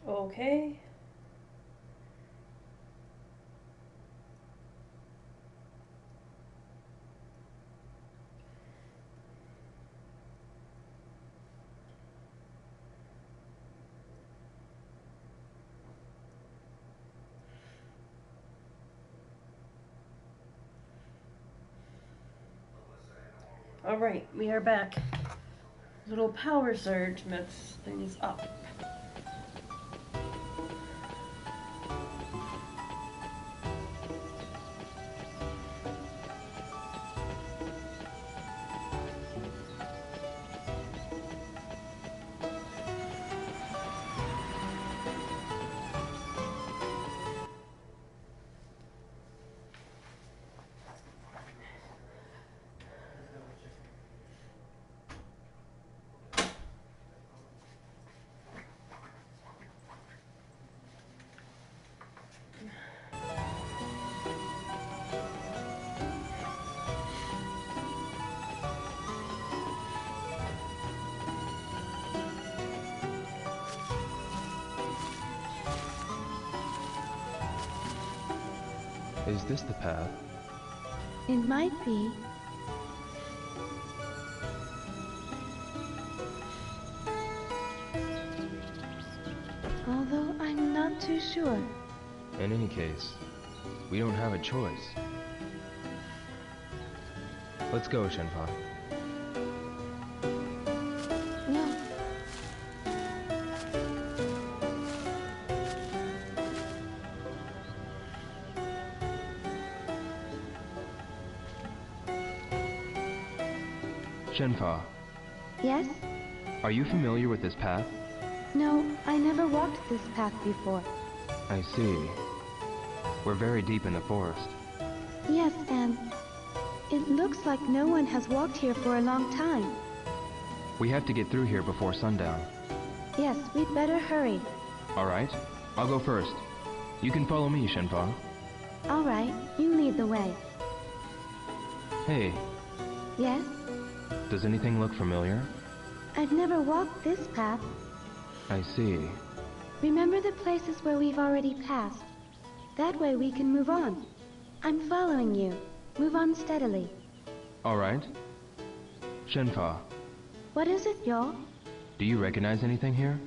Okay. Alright, we are back. Little power surge messed things up. Is this the path? It might be. Although I'm not too sure. In any case, we don't have a choice. Let's go, Shenpa. No. Shenpa, Yes? are you familiar with this path? No, I never walked this path before. I see. We're very deep in the forest. Yes, and it looks like no one has walked here for a long time. We have to get through here before sundown. Yes, we'd better hurry. All right, I'll go first. You can follow me, Shenpa. All right, you lead the way. Hey, Yes? does anything look familiar? I've never walked this path. I see. Remember the places where we've already passed. That way we can move on. I'm following you. Move on steadily. All right. Shenpa, What is it, y'all? do you recognize anything here?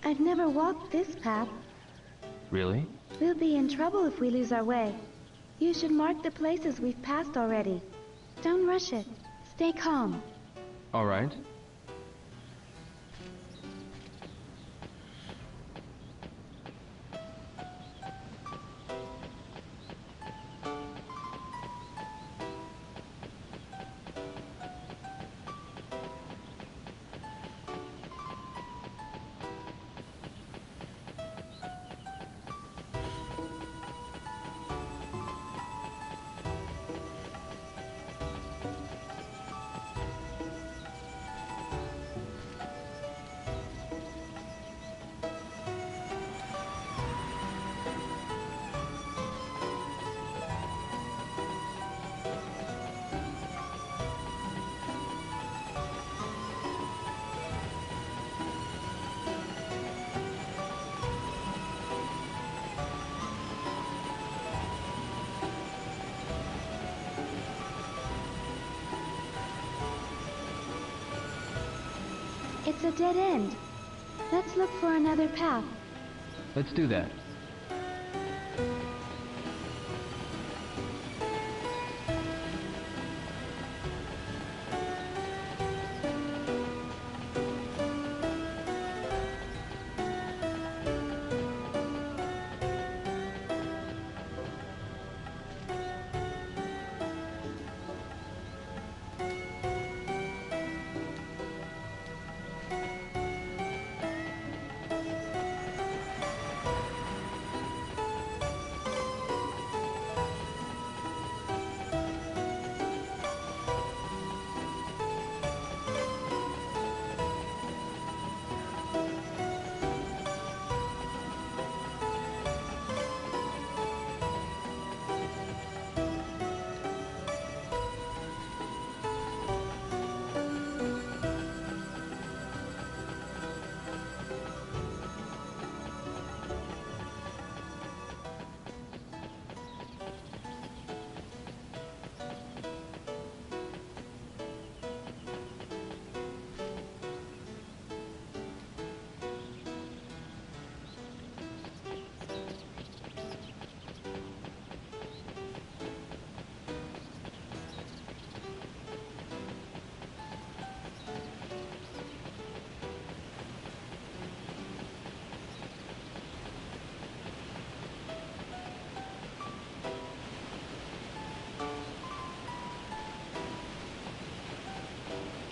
I've never walked this path. Really? We'll be in trouble if we lose our way. You should mark the places we've passed already. Don't rush it. Stay calm. All right. It's a dead end. Let's look for another path. Let's do that.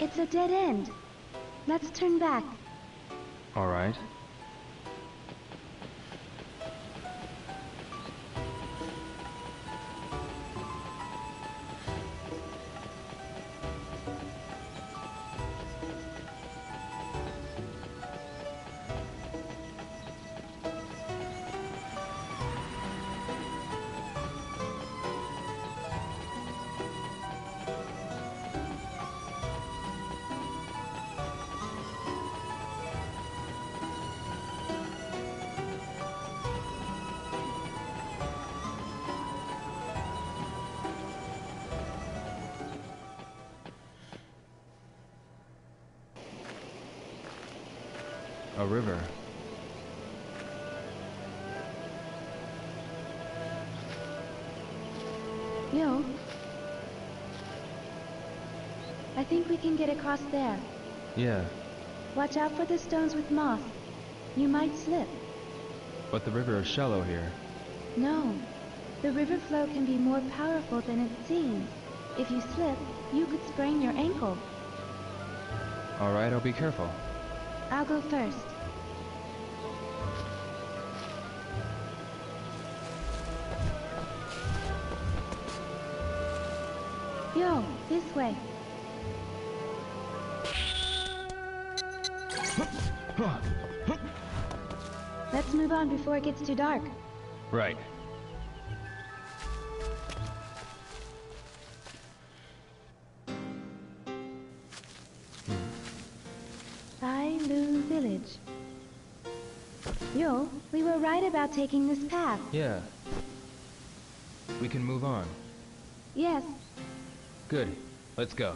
It's a dead end. Let's turn back. All right. A river. Yo. I think we can get across there. Yeah, Watch out for the stones with moss. You might slip. but the river is shallow here. No. The river flow can be more powerful than it seems. If you slip, you could sprain your ankle. All right, I'll be careful. I'll go first. Yo, this way. Let's move on before it gets too dark. Right. Lu Village. Yo, we were right about taking this path. Yeah. We can move on. Yes. Good. Let's go.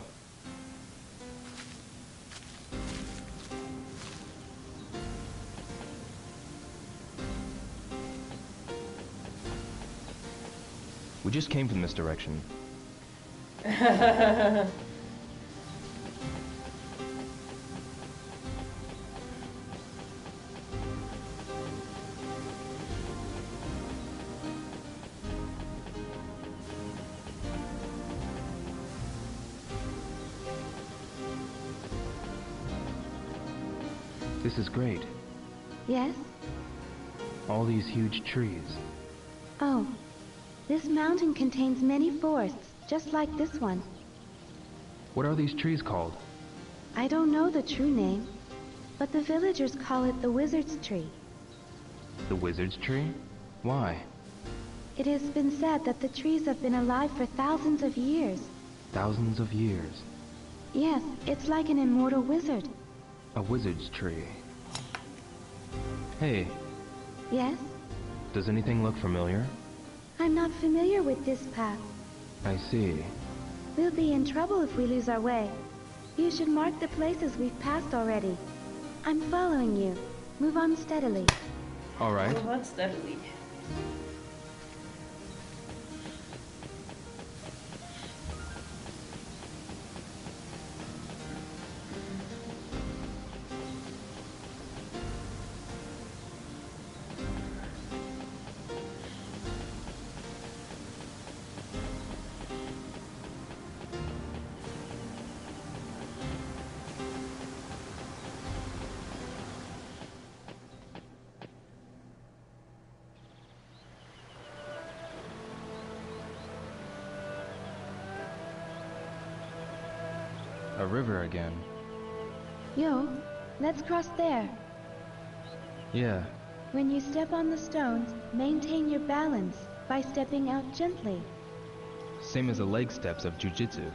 We just came from this direction. This is great. Yes? All these huge trees. Oh. This mountain contains many forests, just like this one. What are these trees called? I don't know the true name, but the villagers call it the Wizard's Tree. The wizard's tree? Why? It has been said that the trees have been alive for thousands of years. Thousands of years. Yes, it's like an immortal wizard. A wizard's tree. Hey, Yes? does anything look familiar? I'm not familiar with this path. I see. We'll be in trouble if we lose our way. You should mark the places we've passed already. I'm following you. Move on steadily. All right. Move on steadily. A river again. Yo, let's cross there. Yeah. When you step on the stones, maintain your balance by stepping out gently. Same as the leg steps of jujitsu.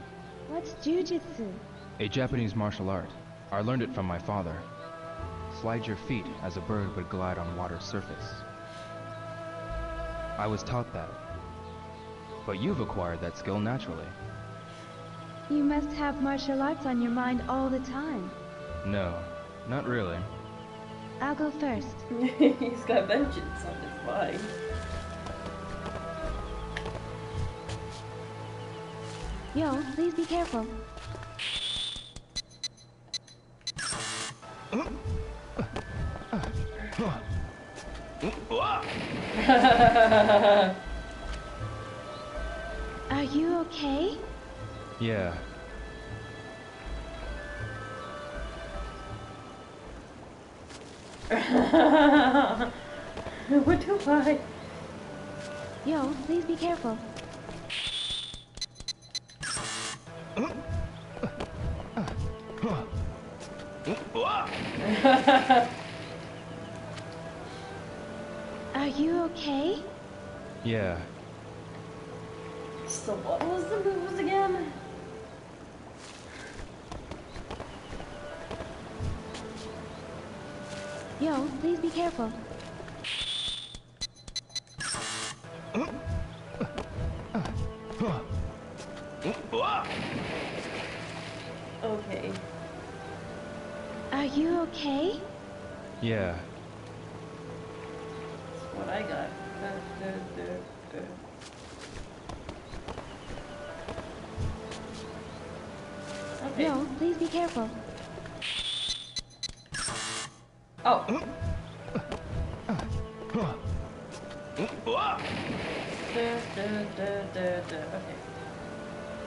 What's jujitsu? A Japanese martial art. I learned it from my father. Slide your feet as a bird would glide on water's surface. I was taught that. But you've acquired that skill naturally. You must have martial arts on your mind all the time. No, not really. I'll go first. He's got vengeance on his mind. Yo, please be careful. Are you okay? Yeah. What do I? Yo, please be careful. Are you okay? Yeah. So what was the moves again? Yo, please be careful. Okay. Are you okay? Yeah. That's what I got. Okay. Yo, please be careful. Oh. Okay.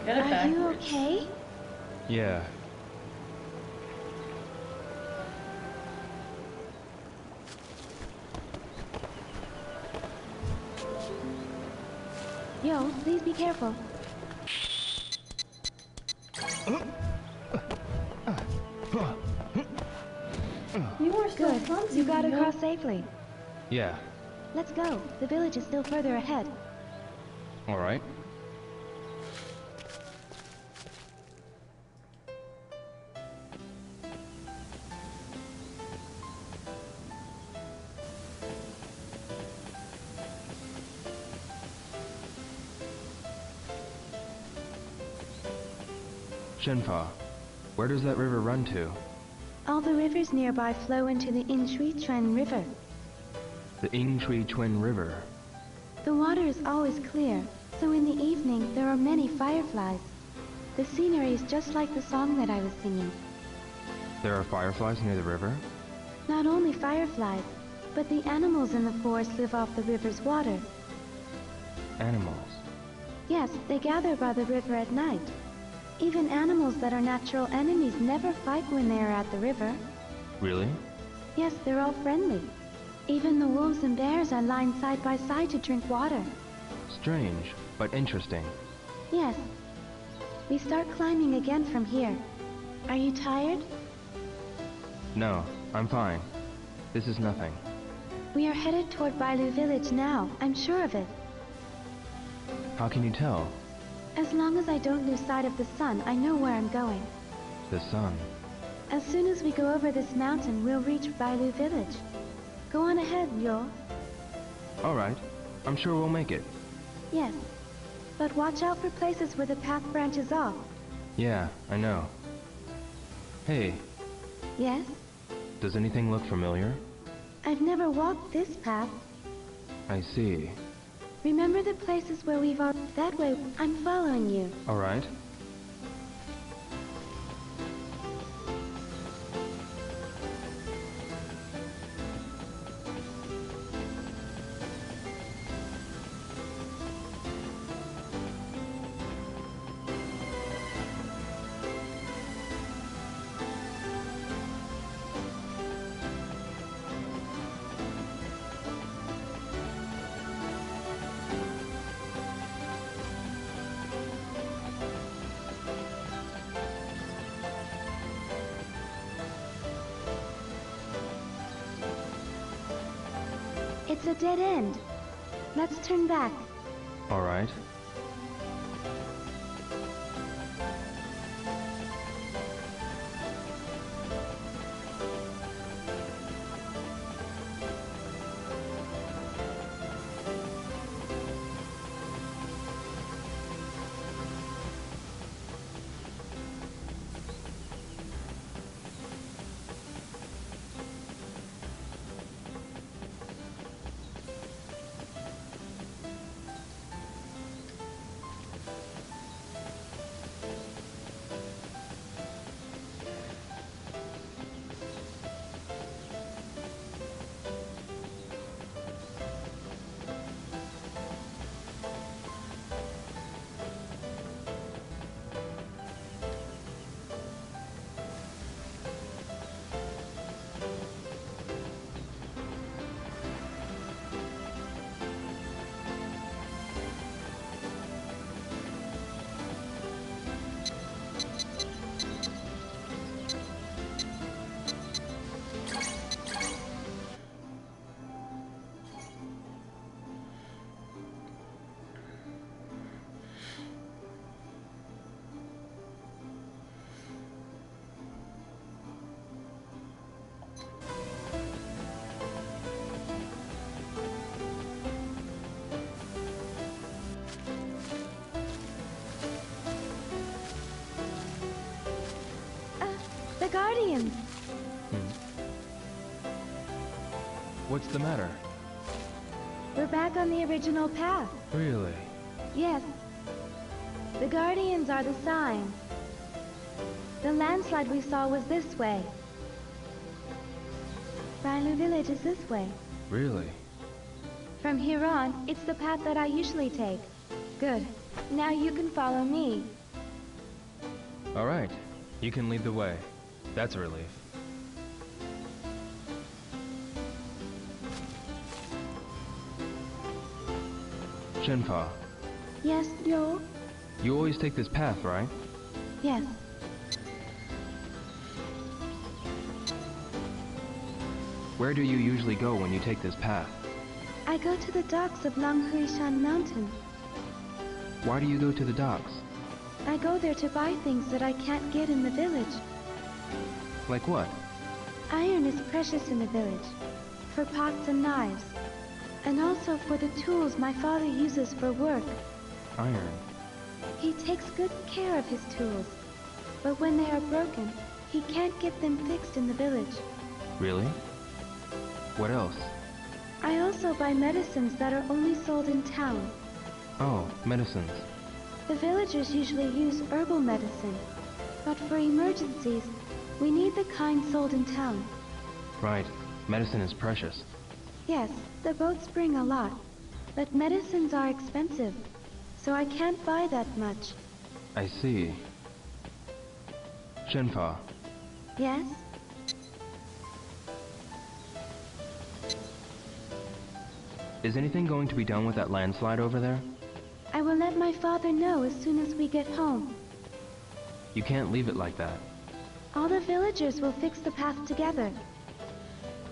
Get it Are backwards. you okay? Yeah. Yo, please be careful. You are so Good, clumsy. you got Leo. across safely. Yeah. Let's go. The village is still further ahead. All right. Shenfa, where does that river run to? All the rivers nearby flow into the Inshui River. The Ingshui Twin River. The water is always clear, so in the evening there are many fireflies. The scenery is just like the song that I was singing. There are fireflies near the river? Not only fireflies, but the animals in the forest live off the river's water. Animals. Yes, they gather by the river at night. Even animals that are natural enemies never fight when they are at the river. Really? Yes, they're all friendly. Even the wolves and bears are lined side by side to drink water. Strange, but interesting. Yes. We start climbing again from here. Are you tired? No, I'm fine. This is nothing. We are headed toward Bailu village now, I'm sure of it. How can you tell? As long as I don't lose sight of the sun, I know where I'm going. The sun. As soon as we go over this mountain, we'll reach Bailu village. Go on ahead, Yo. All right. I'm sure we'll make it. Yes. But watch out for places where the path branches off. Yeah, I know. Hey, Yes? does anything look familiar? I've never walked this path. I see. Remember the places where we've all... That way, I'm following you. All right. It's a dead end. Let's turn back. All right. guardians. What's the matter? We're back on the original path. Really? Yes. The guardians are the signs. The landslide we saw was this way. Railu village is this way. Really? From here on, it's the path that I usually take. Good. Now you can follow me. All right. You can lead the way. That's a relief. Shenfa, Yes, Yo? you always take this path, right? Yes. Where do you usually go when you take this path? I go to the docks of Langhuishan Mountain. Why do you go to the docks? I go there to buy things that I can't get in the village. Like what? Iron is precious in the village, for pots and knives, and also for the tools my father uses for work. Iron. He takes good care of his tools, but when they are broken, he can't get them fixed in the village. Really? What else? I also buy medicines that are only sold in town. Oh, medicines. The villagers usually use herbal medicine, but for emergencies, we need the kind sold in town. Right. Medicine is precious. Yes, the boats bring a lot, but medicines are expensive, so I can't buy that much. I see. Shenfa, Yes? is anything going to be done with that landslide over there? I will let my father know as soon as we get home. You can't leave it like that. All the villagers will fix the path together.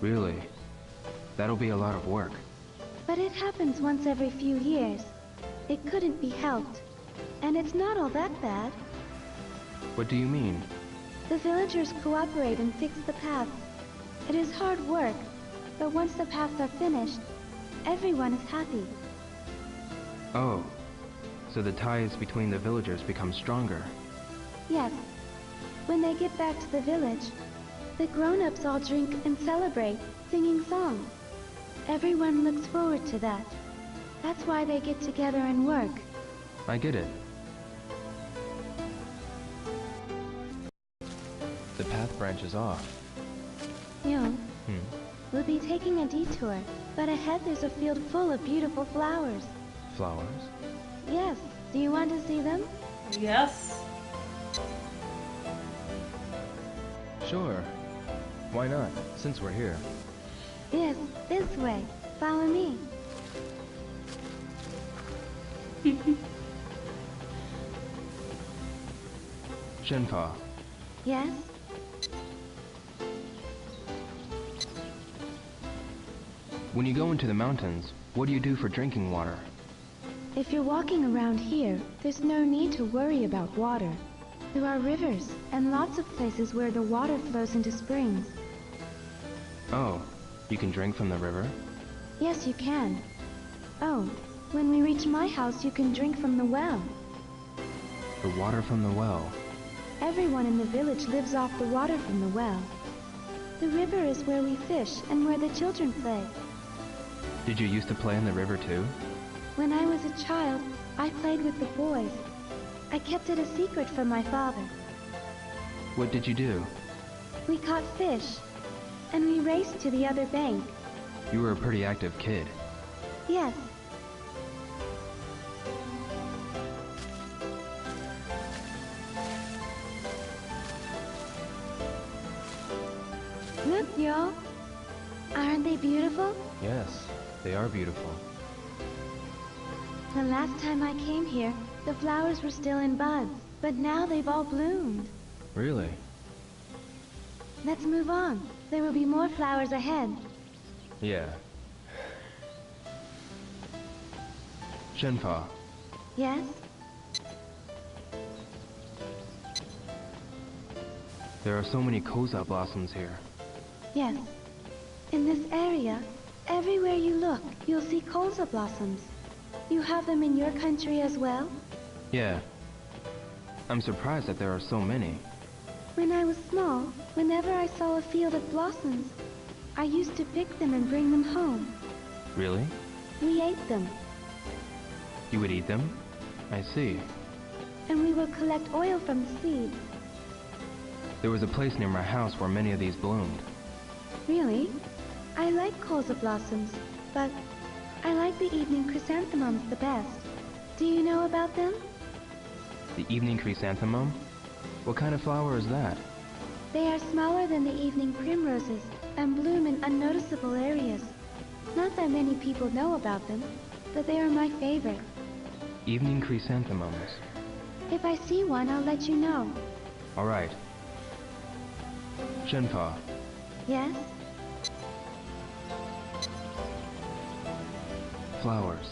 Really? That'll be a lot of work. But it happens once every few years. It couldn't be helped. And it's not all that bad. What do you mean? The villagers cooperate and fix the paths. It is hard work, but once the paths are finished, everyone is happy. Oh, so the ties between the villagers become stronger. Yes. When they get back to the village, the grown-ups all drink and celebrate, singing songs. Everyone looks forward to that. That's why they get together and work. I get it. The path branches off. Yo, we'll be taking a detour, but ahead there's a field full of beautiful flowers. Flowers? Yes, do you want to see them? Yes. Sure. Why not, since we're here? Yes, this way. Follow me. Shenfa, Yes? when you go into the mountains, what do you do for drinking water? If you're walking around here, there's no need to worry about water. There are rivers and lots of places where the water flows into springs. Oh, you can drink from the river? Yes, you can. Oh, when we reach my house, you can drink from the well. The water from the well. Everyone in the village lives off the water from the well. The river is where we fish and where the children play. Did you used to play in the river too? When I was a child, I played with the boys. I kept it a secret from my father. What did you do? We caught fish, and we raced to the other bank. You were a pretty active kid. Yes. Look, y'all. Aren't they beautiful? Yes, they are beautiful. The last time I came here, the flowers were still in buds, but now they've all bloomed. Really? Let's move on. There will be more flowers ahead. Yeah. Shenfa, Yes? there are so many koza blossoms here. Yes. In this area, everywhere you look, you'll see colza blossoms. You have them in your country as well? Yeah. I'm surprised that there are so many. When I was small, whenever I saw a field of blossoms, I used to pick them and bring them home. Really? We ate them, You would eat them? I see. and we would collect oil from the seeds. There was a place near my house where many of these bloomed. Really? I like colza blossoms, but I like the evening chrysanthemums the best. Do you know about them? The evening chrysanthemum? What kind of flower is that? They are smaller than the evening primroses and bloom in unnoticeable areas. Not that many people know about them, but they are my favorite. Evening chrysanthemums. If I see one, I'll let you know. All right. Shenpa, Yes? flowers.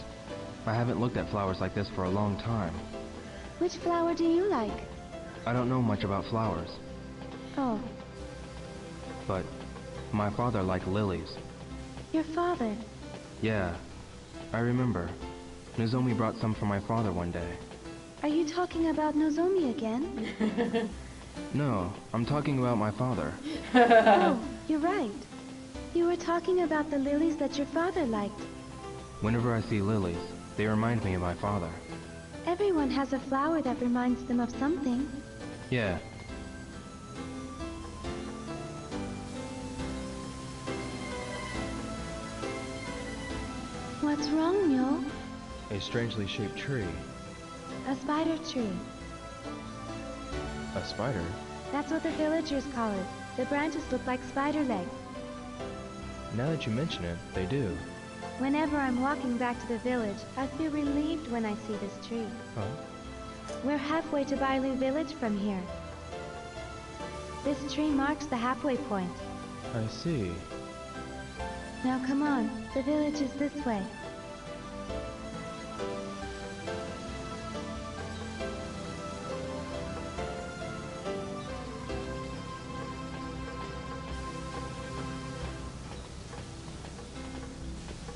I haven't looked at flowers like this for a long time. Which flower do you like? I don't know much about flowers, Oh, but my father liked lilies. your father. Yeah, I remember. Nozomi brought some for my father one day. Are you talking about Nozomi again? No, I'm talking about my father. Oh, you're right. You were talking about the lilies that your father liked. Whenever I see lilies, they remind me of my father. Everyone has a flower that reminds them of something. Yeah. What's wrong, Yo? A strangely shaped tree. A spider tree. A spider? That's what the villagers call it. The branches look like spider legs. Now that you mention it, they do. Whenever I'm walking back to the village, I feel relieved when I see this tree. Huh? We're halfway to Bailu village from here. This tree marks the halfway point. I see. Now come on, the village is this way.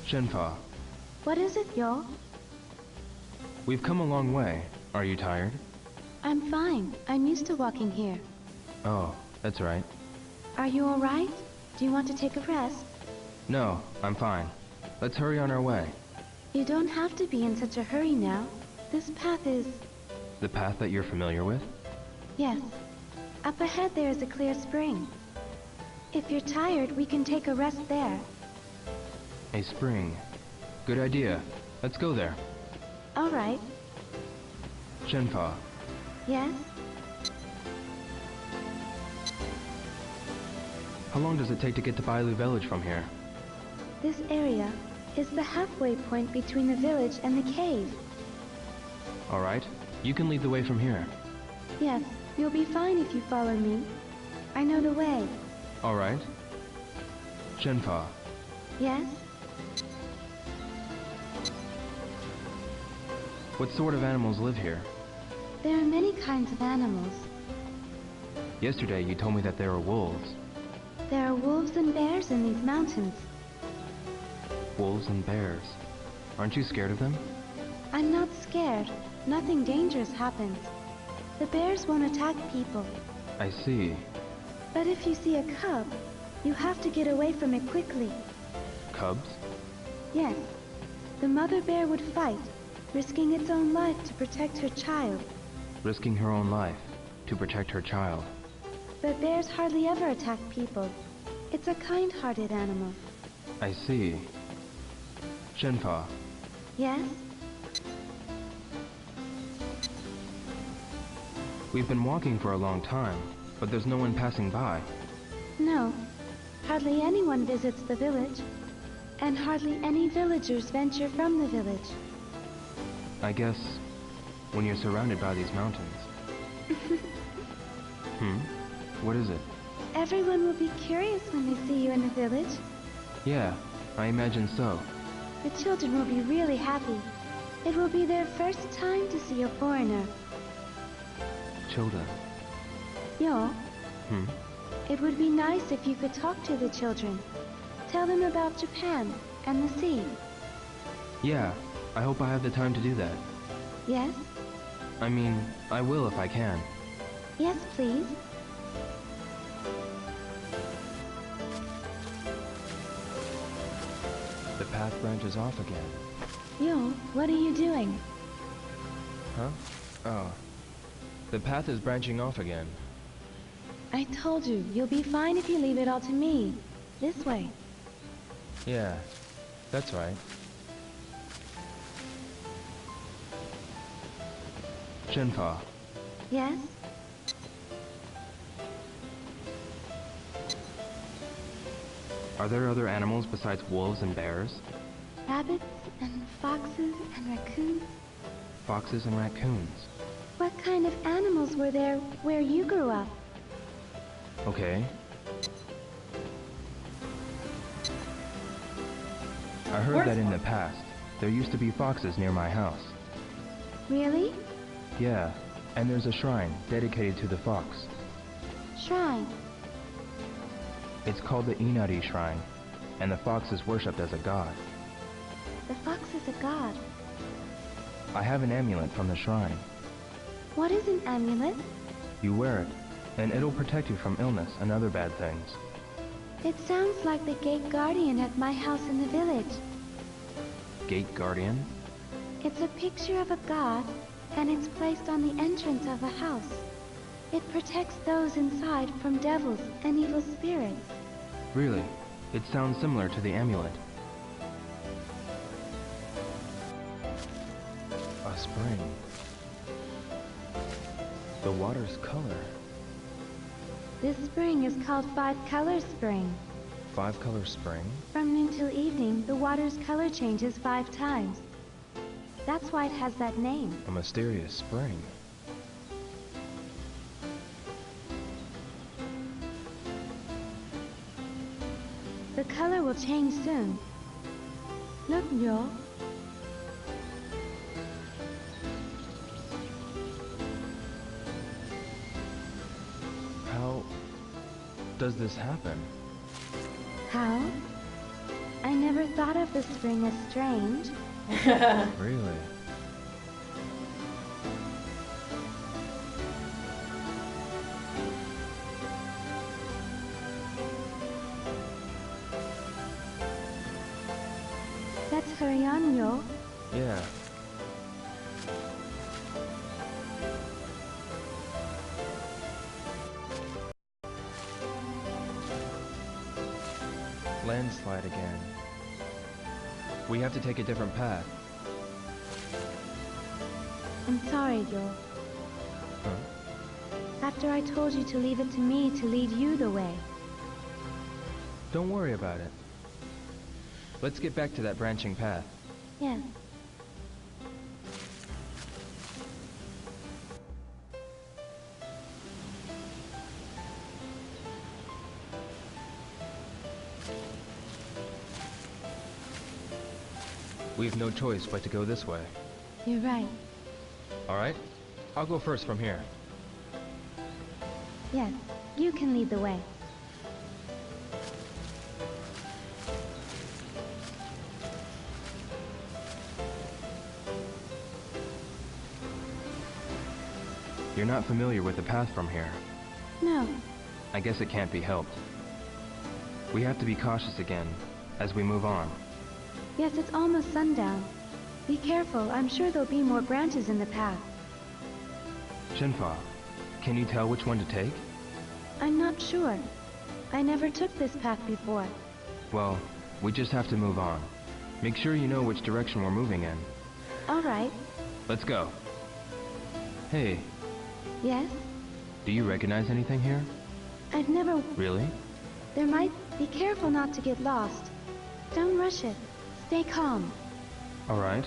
Shenpa, What is it, Yo? we've come a long way. Are you tired? I'm fine. I'm used to walking here. Oh, that's right. Are you alright? Do you want to take a rest? No, I'm fine. Let's hurry on our way. You don't have to be in such a hurry now. This path is... The path that you're familiar with? Yes. Up ahead there is a clear spring. If you're tired, we can take a rest there. A spring. Good idea. Let's go there. Alright. Shenpa, Yes? how long does it take to get to Bailu village from here? This area is the halfway point between the village and the cave. All right, you can lead the way from here. Yes, you'll be fine if you follow me. I know the way. All right. Shenpa, Yes? what sort of animals live here? There are many kinds of animals. Yesterday you told me that there were wolves. There are wolves and bears in these mountains. Wolves and bears. Aren't you scared of them? I'm not scared. Nothing dangerous happens. The bears won't attack people. I see. But if you see a cub, you have to get away from it quickly. Cubs? Yes. The mother bear would fight, risking its own life to protect her child. Risking her own life to protect her child. But bears hardly ever attack people. It's a kind-hearted animal. I see. Shenpa, Yes? we've been walking for a long time, but there's no one passing by. No. Hardly anyone visits the village. And hardly any villagers venture from the village. I guess when you're surrounded by these mountains. What is it? Everyone will be curious when they see you in the village. Yeah, I imagine so. The children will be really happy. It will be their first time to see a foreigner. Children. Yo, Hmm? it would be nice if you could talk to the children. Tell them about Japan and the sea. Yeah, I hope I have the time to do that. Yes? I mean, I will if I can. Yes, please. The path branches off again. Yo, what are you doing? Huh? Oh. The path is branching off again. I told you, you'll be fine if you leave it all to me. This way. Yeah, that's right. Shenfa, Yes? are there other animals besides wolves and bears? Rabbits and foxes and raccoons? Foxes and raccoons. What kind of animals were there where you grew up? Okay. I heard that in the past, there used to be foxes near my house. Really? Yeah, and there's a shrine dedicated to the fox. Shrine. It's called the Inari Shrine, and the fox is worshipped as a god. The fox is a god. I have an amulet from the shrine. What is an amulet? You wear it, and it'll protect you from illness and other bad things. It sounds like the gate guardian at my house in the village. Gate guardian? It's a picture of a god, and it's placed on the entrance of a house. It protects those inside from devils and evil spirits. Really? It sounds similar to the amulet. A spring. The water's color. This spring is called Five Color Spring. 5-color spring? From noon till evening, the water's color changes 5 times. That's why it has that name. A mysterious spring. The color will change soon. Look, Yo. How does this happen? How? I never thought of the spring as strange. Really? That's Huryan, Yo. Yeah. Landslide again. We have to take a different path. I'm sorry, Yo. Huh? After I told you to leave it to me to lead you the way. Don't worry about it. Let's get back to that branching path. Yes. We've no choice but to go this way. You're right. All right? I'll go first from here. Yes, you can lead the way. You're not familiar with the path from here. No. I guess it can't be helped. We have to be cautious again as we move on. Yes, it's almost sundown. Be careful, I'm sure there'll be more branches in the path. Shenfa, can you tell which one to take? I'm not sure. I never took this path before. Well, we just have to move on. Make sure you know which direction we're moving in. All right. Let's go. Hey, Yes? do you recognize anything here? I've never... Really? There might... Be careful not to get lost. Don't rush it. Stay calm. All right.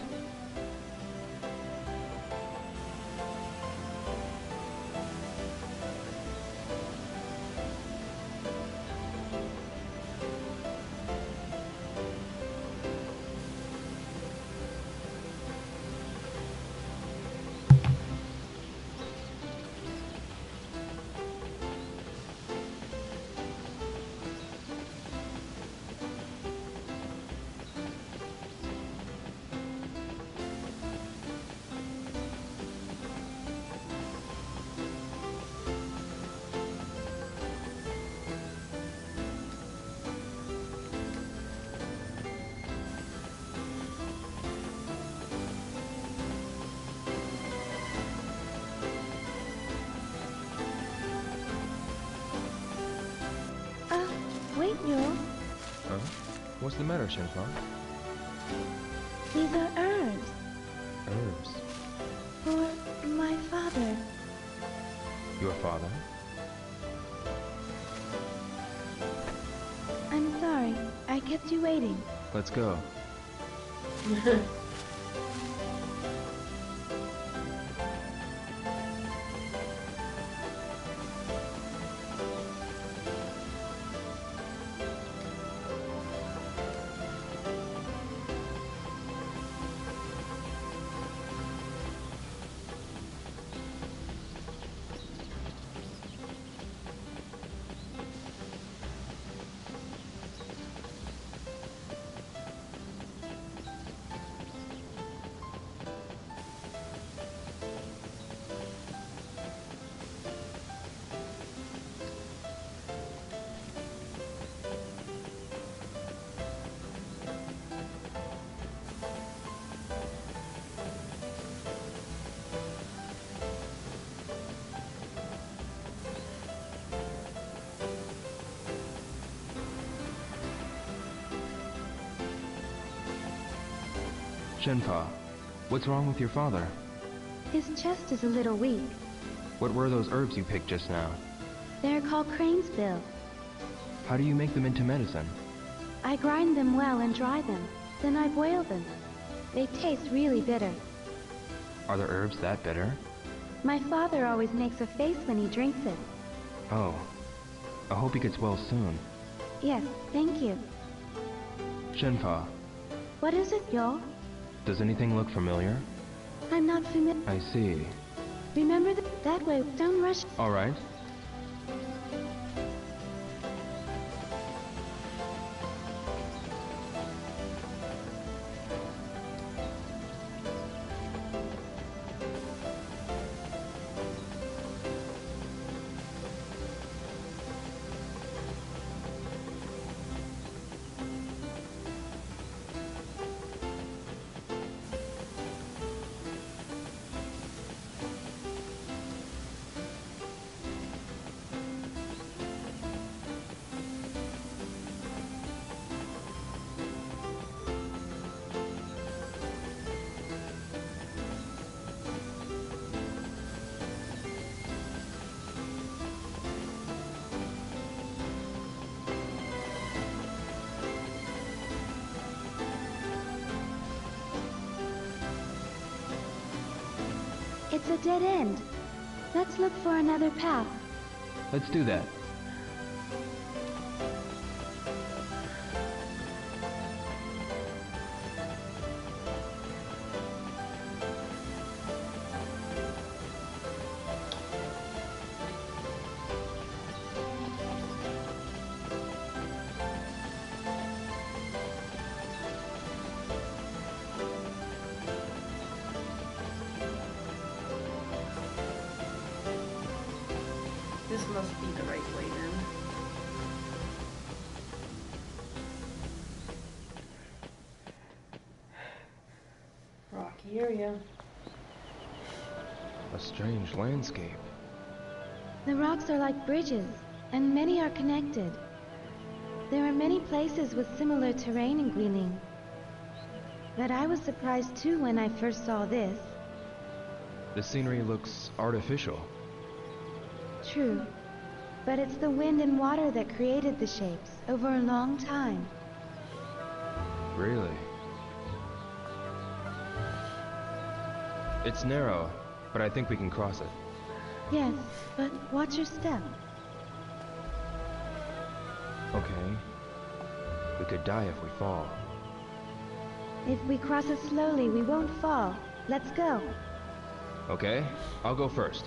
What's the matter, Shenmue? These are herbs Herbs. for my father. Your father? I'm sorry, I kept you waiting. Let's go. Shenmue, what's wrong with your father? His chest is a little weak. What were those herbs you picked just now? They're called crane's bill. How do you make them into medicine? I grind them well and dry them. Then I boil them. They taste really bitter. Are the herbs that bitter? My father always makes a face when he drinks it. Oh. I hope he gets well soon. Yes, thank you. Shenmue, What is it, y'all? does anything look familiar? I'm not familiar. I see. Remember that way. Don't rush. All right. It's a dead end. Let's look for another path. Let's do that. This must be the right way then. Rocky area. A strange landscape. The rocks are like bridges, and many are connected. There are many places with similar terrain in Guilin. But I was surprised too when I first saw this. The scenery looks artificial. True. But it's the wind and water that created the shapes over a long time. Really? It's narrow, but I think we can cross it. Yes, but watch your step. Okay. We could die if we fall. If we cross it slowly, we won't fall. Let's go. Okay, I'll go first.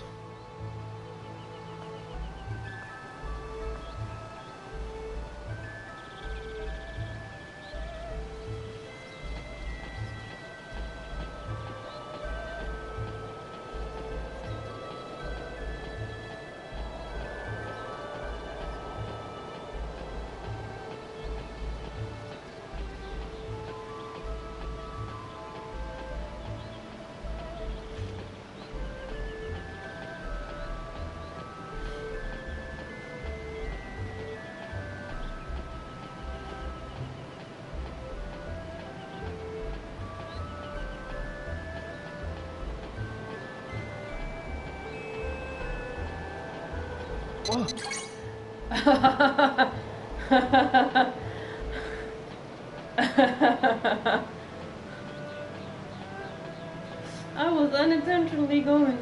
I was unintentionally going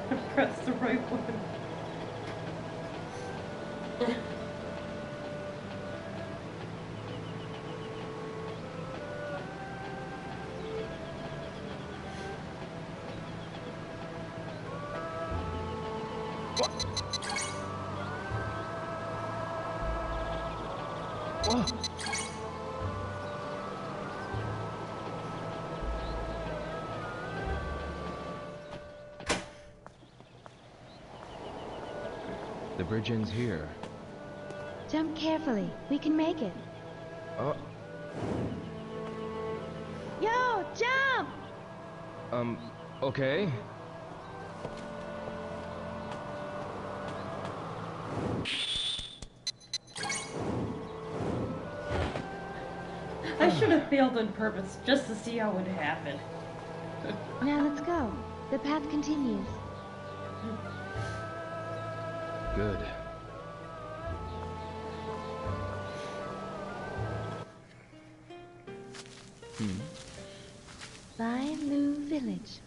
to press the right one. Whoa. The bridge ends here. Jump carefully. We can make it. Oh, Yo, jump! okay. I should have failed on purpose just to see how it would happen. Now let's go. The path continues. Good. Bai Lu Village.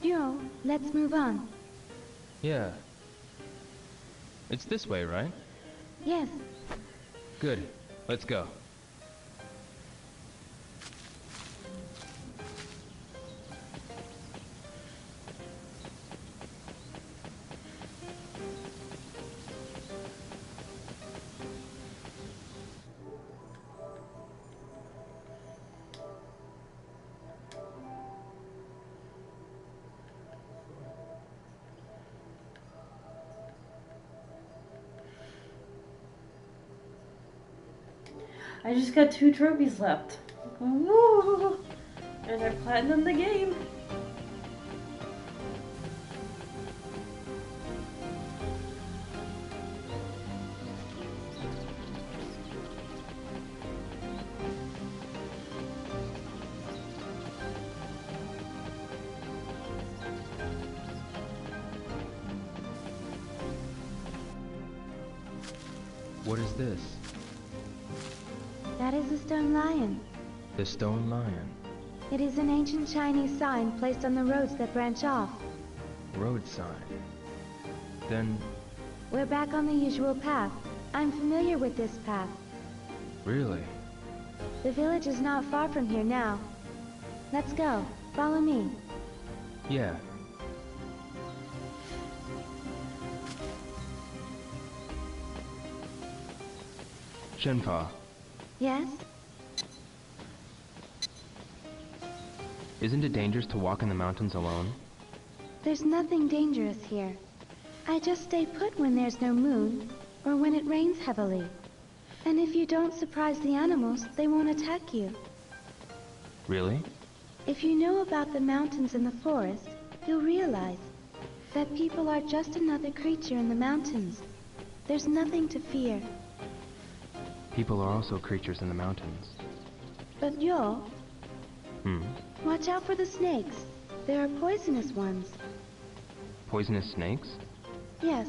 Yo, let's move on. Yeah. It's this way, right? Yes. Good. Let's go. I just got 2 trophies left. Woo! And I platinum the game. What is this? That is a stone lion. The stone lion. It is an ancient Chinese sign placed on the roads that branch off. Road sign. Then, We're back on the usual path. I'm familiar with this path. really? The village is not far from here now. Let's go. Follow me. Yeah. Shenpa, Yes? isn't it dangerous to walk in the mountains alone? There's nothing dangerous here. I just stay put when there's no moon, or when it rains heavily. And if you don't surprise the animals, they won't attack you. Really? If you know about the mountains and the forest, you'll realize that people are just another creature in the mountains. There's nothing to fear. People are also creatures in the mountains. But yo, Hmm. watch out for the snakes. There are poisonous ones. Poisonous snakes? Yes,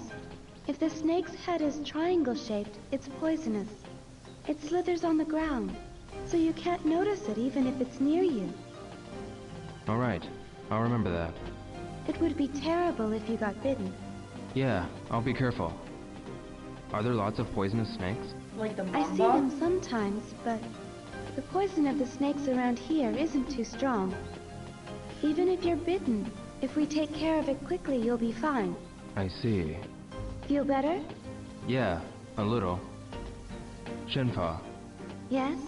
if the snake's head is triangle-shaped, it's poisonous. It slithers on the ground, so you can't notice it even if it's near you. All right. I'll remember that. It would be terrible if you got bitten. Yeah, I'll be careful. Are there lots of poisonous snakes? Like the I see mamba? them sometimes, but the poison of the snakes around here isn't too strong. Even if you're bitten, if we take care of it quickly, you'll be fine. I see. Feel better? Yeah, a little. Shenpa, Yes?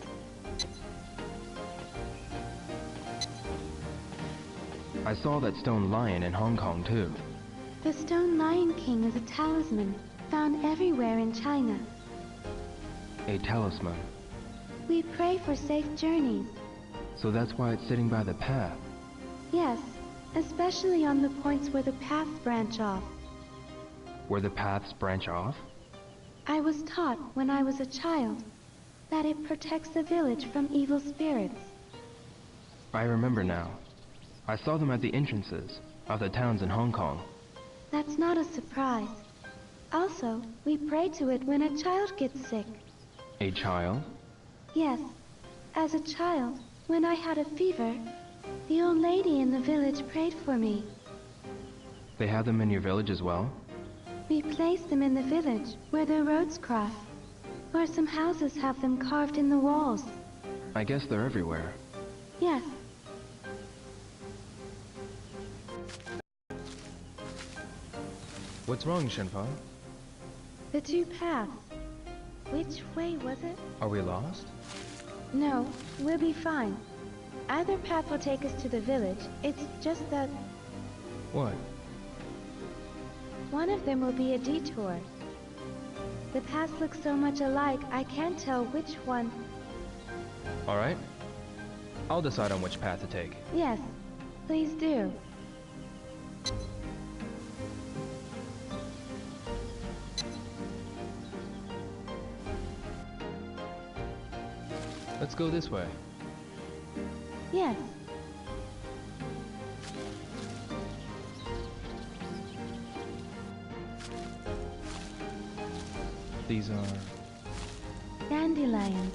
I saw that stone lion in Hong Kong too. The Stone Lion King is a talisman found everywhere in China. A talisman. We pray for safe journeys. So that's why it's sitting by the path. Yes, especially on the points where the paths branch off. Where the paths branch off? I was taught when I was a child that it protects the village from evil spirits. I remember now. I saw them at the entrances of the towns in Hong Kong. That's not a surprise. Also, we pray to it when a child gets sick. A child? Yes, as a child, when I had a fever, the old lady in the village prayed for me. They have them in your village as well? We place them in the village, where the roads cross. Or some houses have them carved in the walls. I guess they're everywhere. Yes. What's wrong, Shenpa? The two paths. Which way was it? Are we lost? No, we'll be fine. Either path will take us to the village. It's just that What? one of them will be a detour. The paths look so much alike, I can't tell which one. Alright. I'll decide on which path to take. Yes, please do. Let's go this way. Yes. These are Dandelions.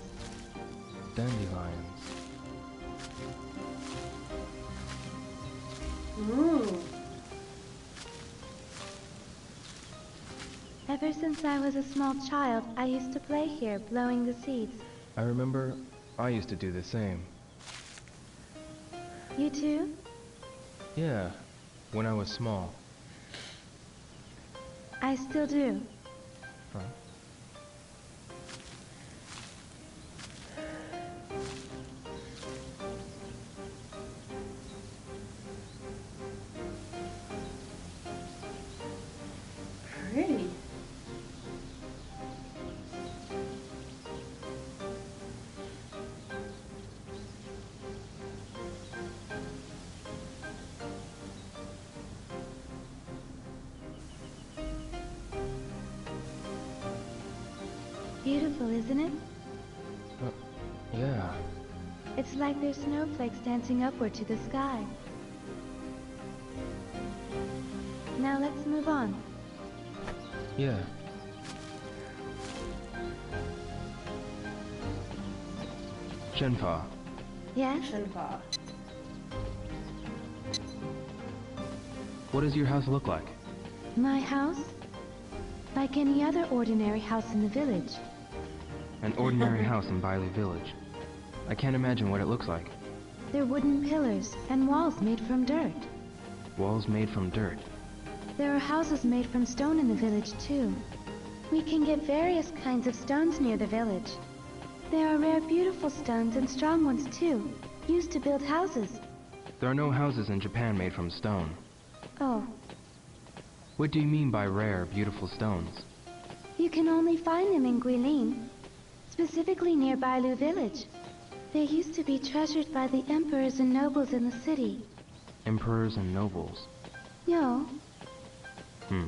dandelions. Ooh. Ever since I was a small child, I used to play here, blowing the seeds. I remember I used to do the same. You too? Yeah, when I was small. I still do. Huh? Pretty. Beautiful, isn't it? Yeah. It's like there's snowflakes dancing upward to the sky. Now let's move on. Yeah. Shenpa, Yes? Shenpa. what does your house look like? My house? Like any other ordinary house in the village. An ordinary house in Bailey Village. I can't imagine what it looks like. They're wooden pillars and walls made from dirt. Walls made from dirt. There are houses made from stone in the village too. We can get various kinds of stones near the village. There are rare beautiful stones and strong ones too, used to build houses. There are no houses in Japan made from stone. Oh, What do you mean by rare, beautiful stones? you can only find them in Guilin, specifically near Bailu village. They used to be treasured by the emperors and nobles in the city. Emperors and nobles. Yo, Hmm.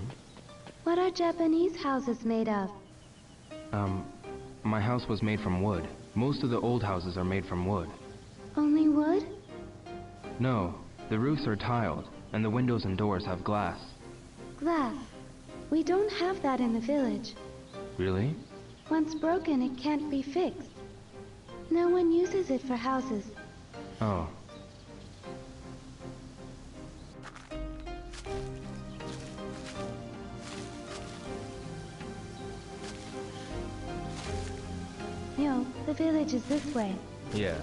what are Japanese houses made of? My house was made from wood. Most of the old houses are made from wood. Only wood? No, the roofs are tiled, and the windows and doors have glass. Glass. We don't have that in the village. Really? Once broken, it can't be fixed. No one uses it for houses. Oh. Yo, the village is this way. Yeah.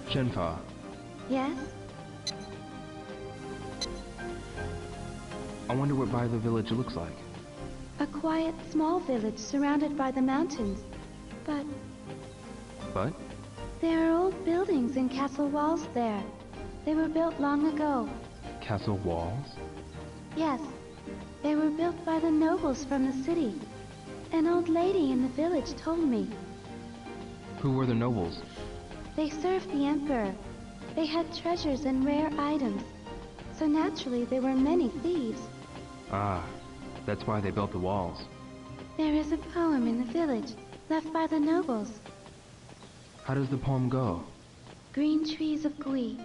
Shenpa, Yes? I wonder what Bailey Village looks like. A quiet, small village surrounded by the mountains. But But? there are old buildings and castle walls there. They were built long ago. Castle walls? Yes, they were built by the nobles from the city. An old lady in the village told me. Who were the nobles? They served the emperor. They had treasures and rare items. So naturally there were many thieves. Ah, that's why they built the walls. There is a poem in the village, left by the nobles. How does the poem go? Green trees of Gui,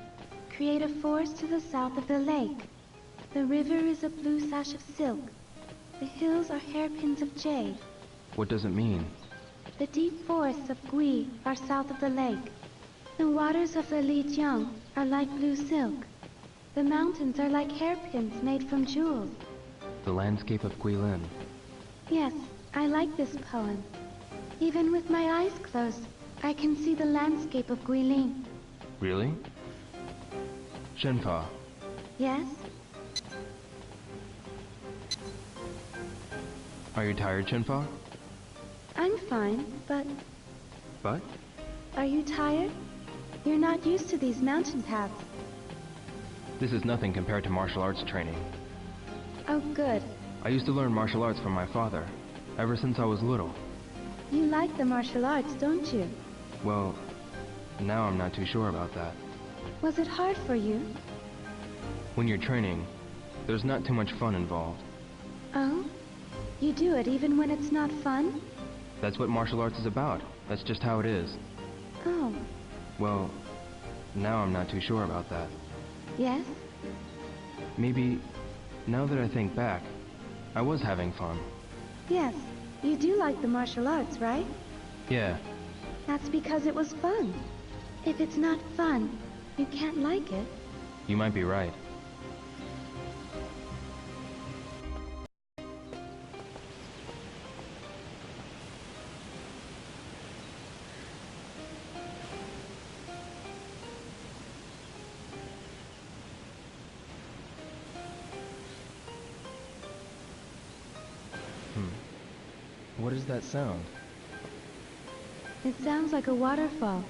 create a forest to the south of the lake. The river is a blue sash of silk. The hills are hairpins of jade. What does it mean? The deep forests of Gui are south of the lake. The waters of the Lijiang are like blue silk. The mountains are like hairpins made from jewels. The landscape of Guilin. Yes, I like this poem. Even with my eyes closed, I can see the landscape of Guilin. Really? Shenpa, Yes? are you tired, Shenpa? I'm fine, but But? are you tired? You're not used to these mountain paths. This is nothing compared to martial arts training. Oh, good. I used to learn martial arts from my father, ever since I was little. You like the martial arts, don't you? Well, now I'm not too sure about that. Was it hard for you? When you're training, there's not too much fun involved. Oh? You do it even when it's not fun? That's what martial arts is about. That's just how it is. Oh, Well, now I'm not too sure about that. yes? Maybe, now that I think back, I was having fun. Yes. You do like the martial arts, right? Yeah, That's because it was fun. If it's not fun, you can't like it. you might be right. What is that sound? It sounds like a waterfall.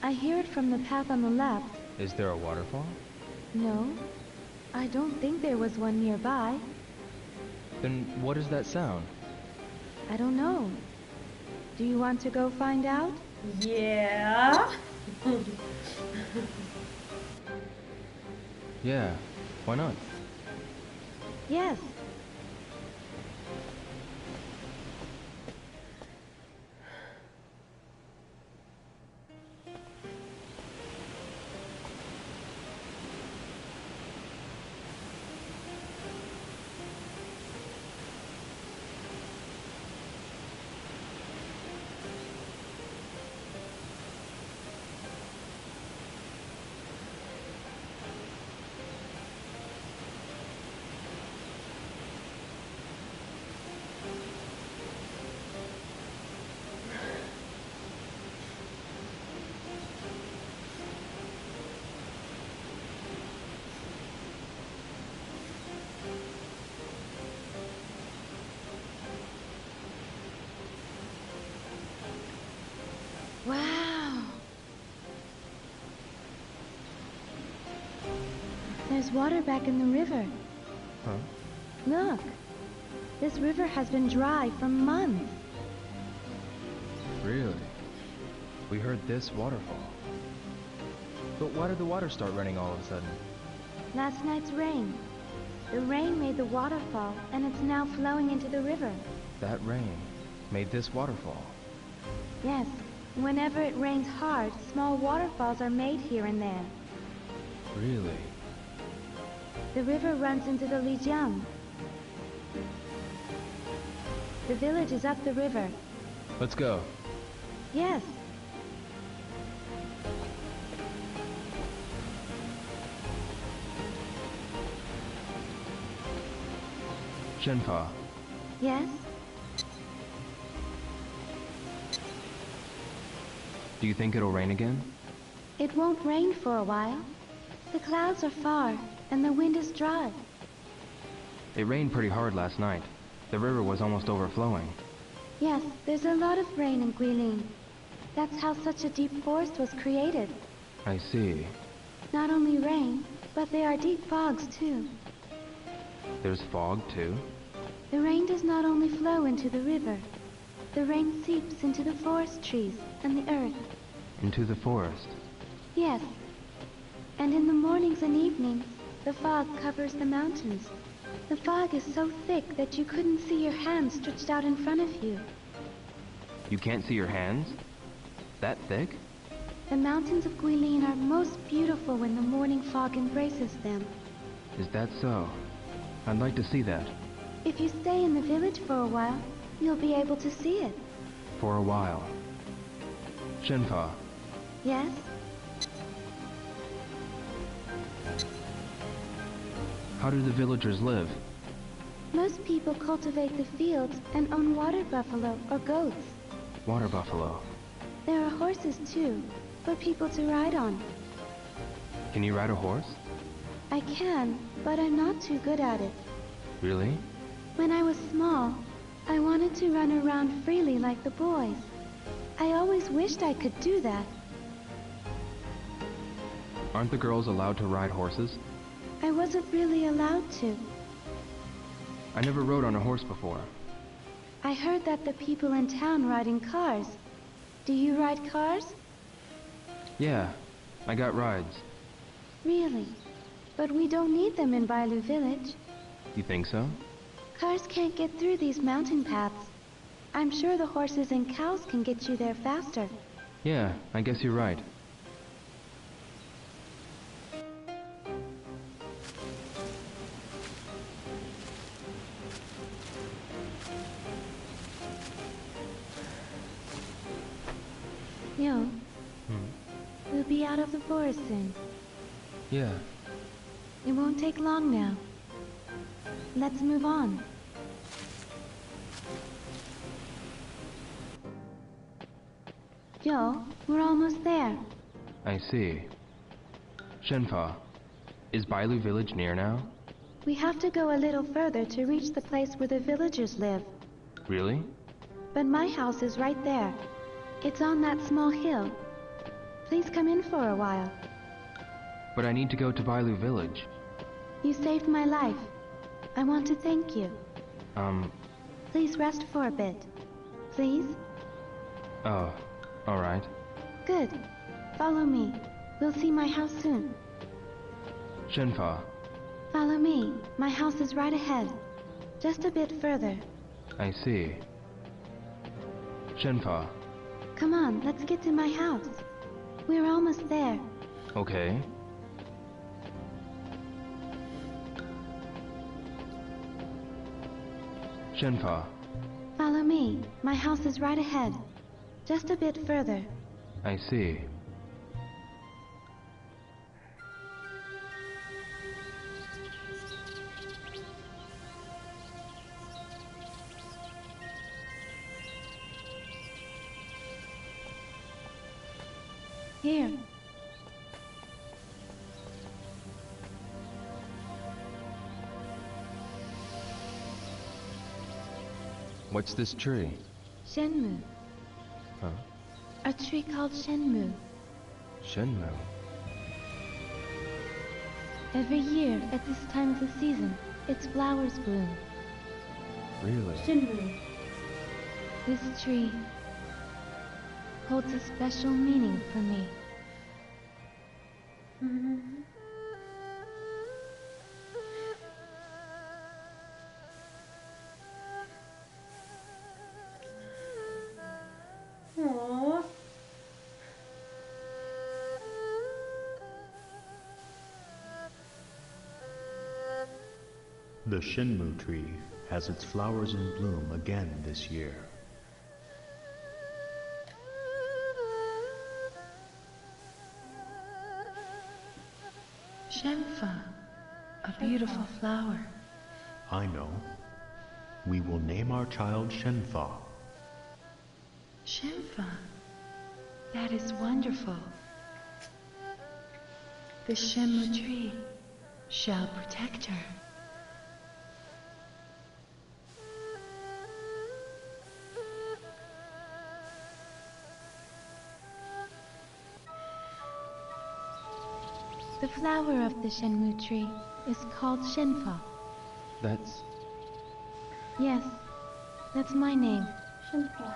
I hear it from the path on the left. Is there a waterfall? No, I don't think there was one nearby. Then what is that sound? I don't know. Do you want to go find out? Yeah. Yeah, why not? Yes. Wow. There's water back in the river. Huh? Look. This river has been dry for months. Really? We heard this waterfall. But why did the water start running all of a sudden? Last night's rain. The rain made the waterfall, and it's now flowing into the river. That rain made this waterfall. Yes. Whenever it rains hard, small waterfalls are made here and there. Really? The river runs into the Lijiang. The village is up the river. Let's go. Yes. Shenpa, Yes? do you think it'll rain again? It won't rain for a while. The clouds are far, and the wind is dry. It rained pretty hard last night. The river was almost overflowing. Yes, there's a lot of rain in Guilin. That's how such a deep forest was created. I see. Not only rain, but there are deep fogs too. There's fog, too? The rain does not only flow into the river. The rain seeps into the forest trees and the earth. Into the forest. Yes. And in the mornings and evenings, the fog covers the mountains. The fog is so thick that you couldn't see your hands stretched out in front of you. You can't see your hands? That thick? The mountains of Guilin are most beautiful when the morning fog embraces them. Is that so? I'd like to see that. If you stay in the village for a while, you'll be able to see it. For a while. Shenfa, Yes? how do the villagers live? Most people cultivate the fields and own water buffalo or goats. Water buffalo. There are horses too, for people to ride on. Can you ride a horse? I can, but I'm not too good at it. Really? When I was small, I wanted to run around freely like the boys. I always wished I could do that. Aren't the girls allowed to ride horses? I wasn't really allowed to. I never rode on a horse before. I heard that the people in town ride in cars. Do you ride cars? Yeah, I got rides. Really? But we don't need them in Bailu village. You think so? Cars can't get through these mountain paths. I'm sure the horses and cows can get you there faster. Yeah, I guess you're right. Yo, we'll be out of the forest soon. Yeah. It won't take long now. Let's move on. Yo, we're almost there. I see. Shenfa, is Bailu village near now? We have to go a little further to reach the place where the villagers live. Really? But my house is right there. It's on that small hill. Please come in for a while. But I need to go to Bailu village. You saved my life. I want to thank you. Please rest for a bit. Please? Oh, alright. Good. Follow me. We'll see my house soon. Shenfa, Follow me. My house is right ahead. Just a bit further. I see. Shenfa, Come on, let's get to my house. We're almost there. okay. Shenfa, Follow me. My house is right ahead. Just a bit further. I see. Here. What's this tree? Shenmue. Huh? A tree called Shenmue. Shenmue. Every year, at this time of the season, its flowers bloom. Really? Shenmue. This tree holds a special meaning for me. Aww. The Shenmue tree has its flowers in bloom again this year. Shenfa, a beautiful flower. I know. We will name our child Shenfa. Shenfa, that is wonderful. The Shenmue tree shall protect her. The flower of the Shenmue tree is called Shenfa. That's... Yes, that's my name. Shenmue.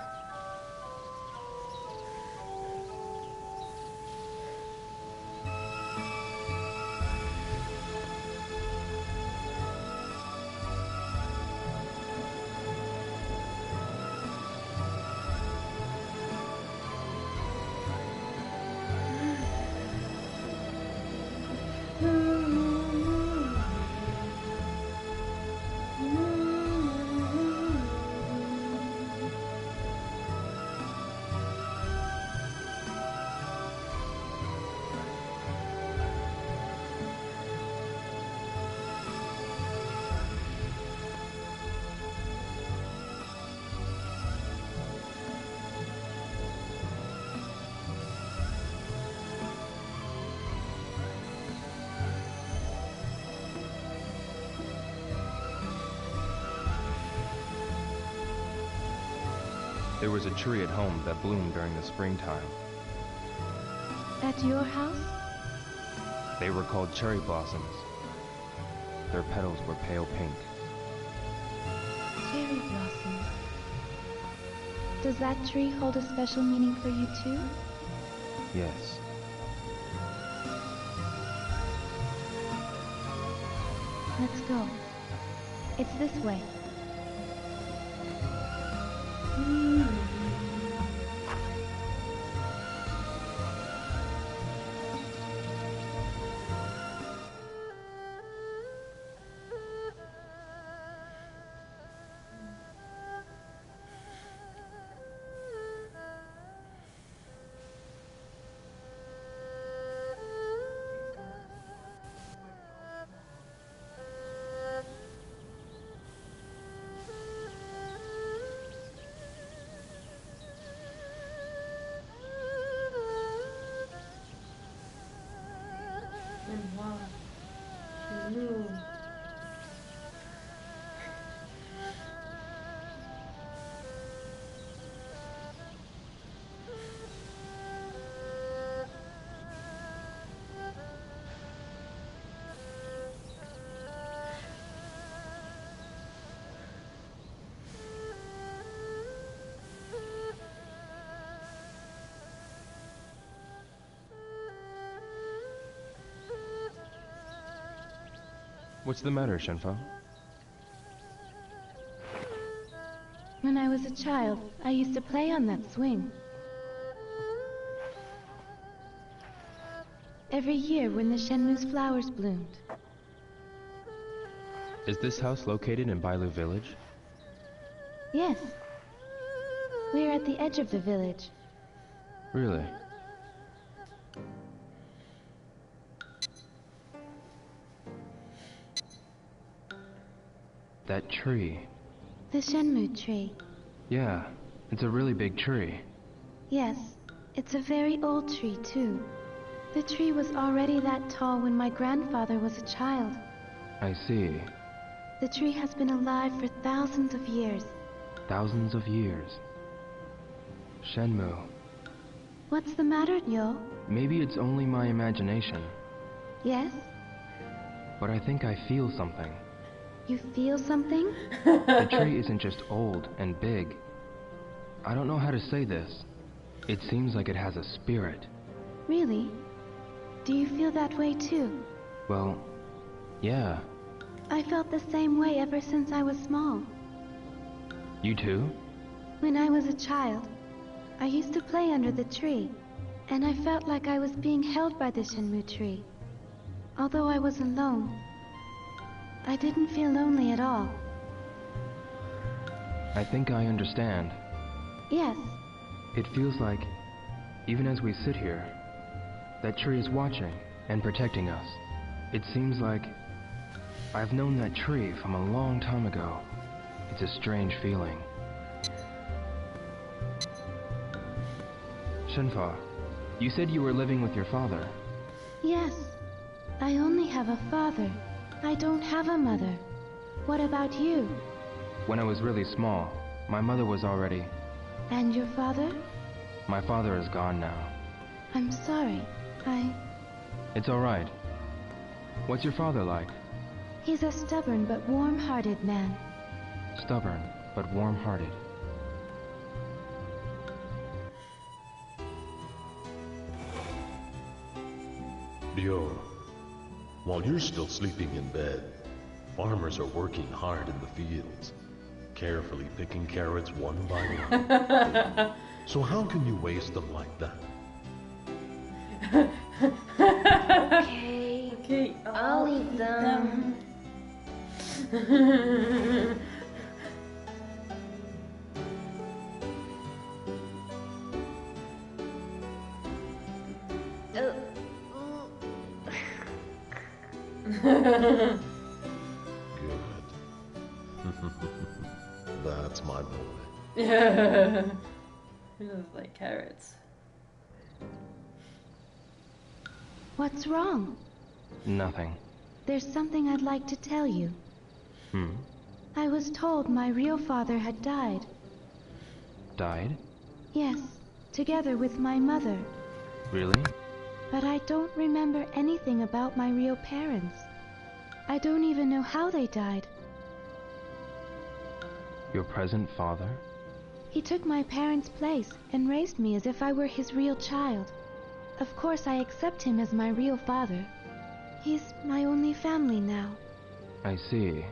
There was a tree at home that bloomed during the springtime. At your house? They were called cherry blossoms. Their petals were pale pink. Cherry blossoms. Does that tree hold a special meaning for you too? Yes. Let's go. It's this way. Wow. Shenmue. What's the matter, Shenfa? When I was a child, I used to play on that swing. Every year when the Shenmue's flowers bloomed. Is this house located in Bailu village? Yes. We're at the edge of the village. Really? That tree. The Shenmue tree. Yeah, it's a really big tree. Yes, it's a very old tree too. The tree was already that tall when my grandfather was a child. I see. The tree has been alive for thousands of years. Thousands of years. Shenmue. What's the matter, Yo? Maybe it's only my imagination, Yes? but I think I feel something. You feel something? The tree isn't just old and big. I don't know how to say this. It seems like it has a spirit. Really? Do you feel that way too? Well, yeah. I felt the same way ever since I was small. You too? When I was a child, I used to play under the tree, and I felt like I was being held by the Shenmue tree. Although I was alone, I didn't feel lonely at all. I think I understand. Yes, It feels like, even as we sit here, that tree is watching and protecting us. It seems like I've known that tree from a long time ago. It's a strange feeling. Shenfa, you said you were living with your father. yes. I only have a father. I don't have a mother. What about you? When I was really small, my mother was already... And your father? My father is gone now. I'm sorry. It's all right. What's your father like? He's a stubborn but warm-hearted man. Stubborn, but warm-hearted. Ryo, while you're still sleeping in bed, farmers are working hard in the fields, carefully picking carrots one by one. So how can you waste them like that? Okay, Okay, I'll eat them. Good. That's my boy. Yeah. He looks like carrots. What's wrong? Nothing. There's something I'd like to tell you. Hmm? I was told my real father had died. died? Yes, together with my mother. Really? But I don't remember anything about my real parents. I don't even know how they died. Your present father? He took my parents' place and raised me as if I were his real child. Of course, I accept him as my real father. He's my only family now. I see.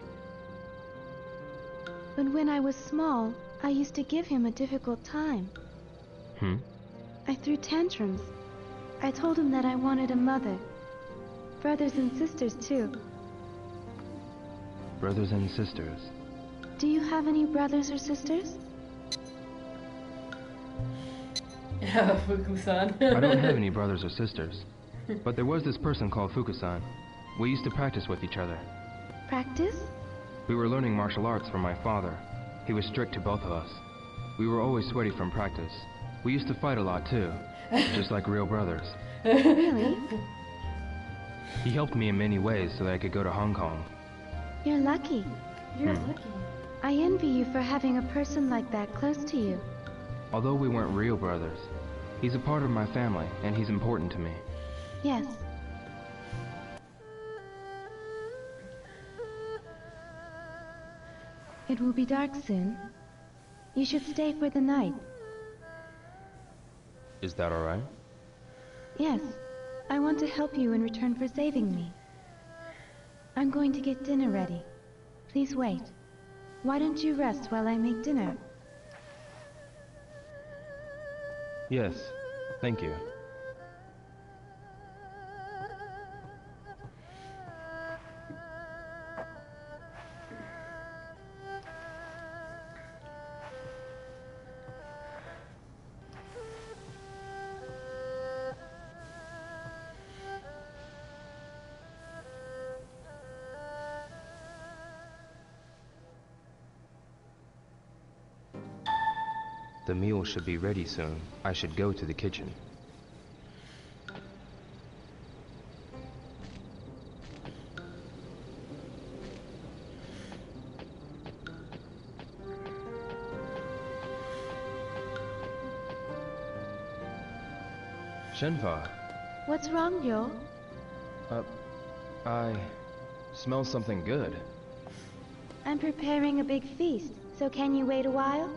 But when I was small, I used to give him a difficult time. I threw tantrums. I told him that I wanted a mother. Brothers and sisters, too. Brothers and sisters. Do you have any brothers or sisters? Fuku-san. I don't have any brothers or sisters. But there was this person called Fuku-san. We used to practice with each other. Practice? We were learning martial arts from my father. He was strict to both of us. We were always sweaty from practice. We used to fight a lot too, just like real brothers. Really? He helped me in many ways so that I could go to Hong Kong. You're lucky. You're lucky. I envy you for having a person like that close to you. Although we weren't real brothers, he's a part of my family and he's important to me. Yes. It will be dark soon. You should stay for the night. Is that alright? Yes. I want to help you in return for saving me. I'm going to get dinner ready. Please wait. Why don't you rest while I make dinner? Yes, thank you. The meal should be ready soon. I should go to the kitchen. Shenfa, What's wrong, Yo? I smell something good. I'm preparing a big feast, so can you wait a while?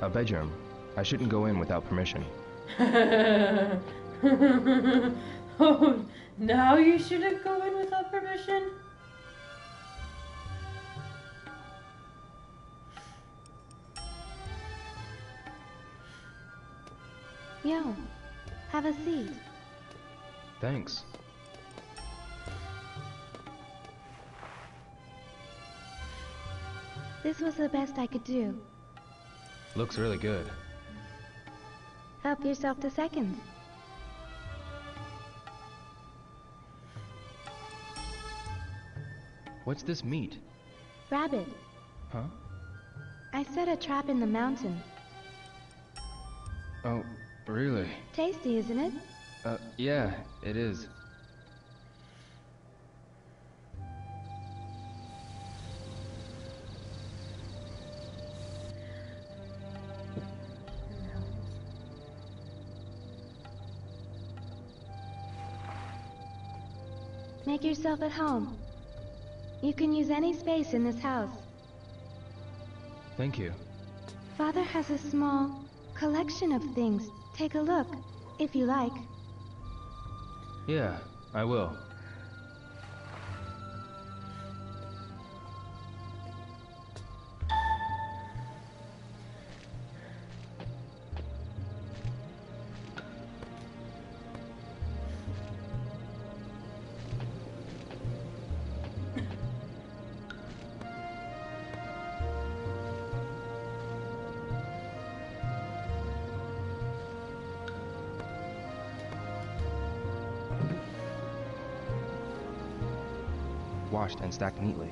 A bedroom. I shouldn't go in without permission. Oh, now you shouldn't go in without permission? Yo, have a seat. Thanks. This was the best I could do. Looks really good. Help yourself to seconds. What's this meat? Rabbit. Huh? I set a trap in the mountain. Oh, really? Tasty, isn't it? Yeah, it is. Make yourself at home. You can use any space in this house. Thank you. Father has a small collection of things. Take a look, if you like. Yeah, I will. Washed and stacked neatly.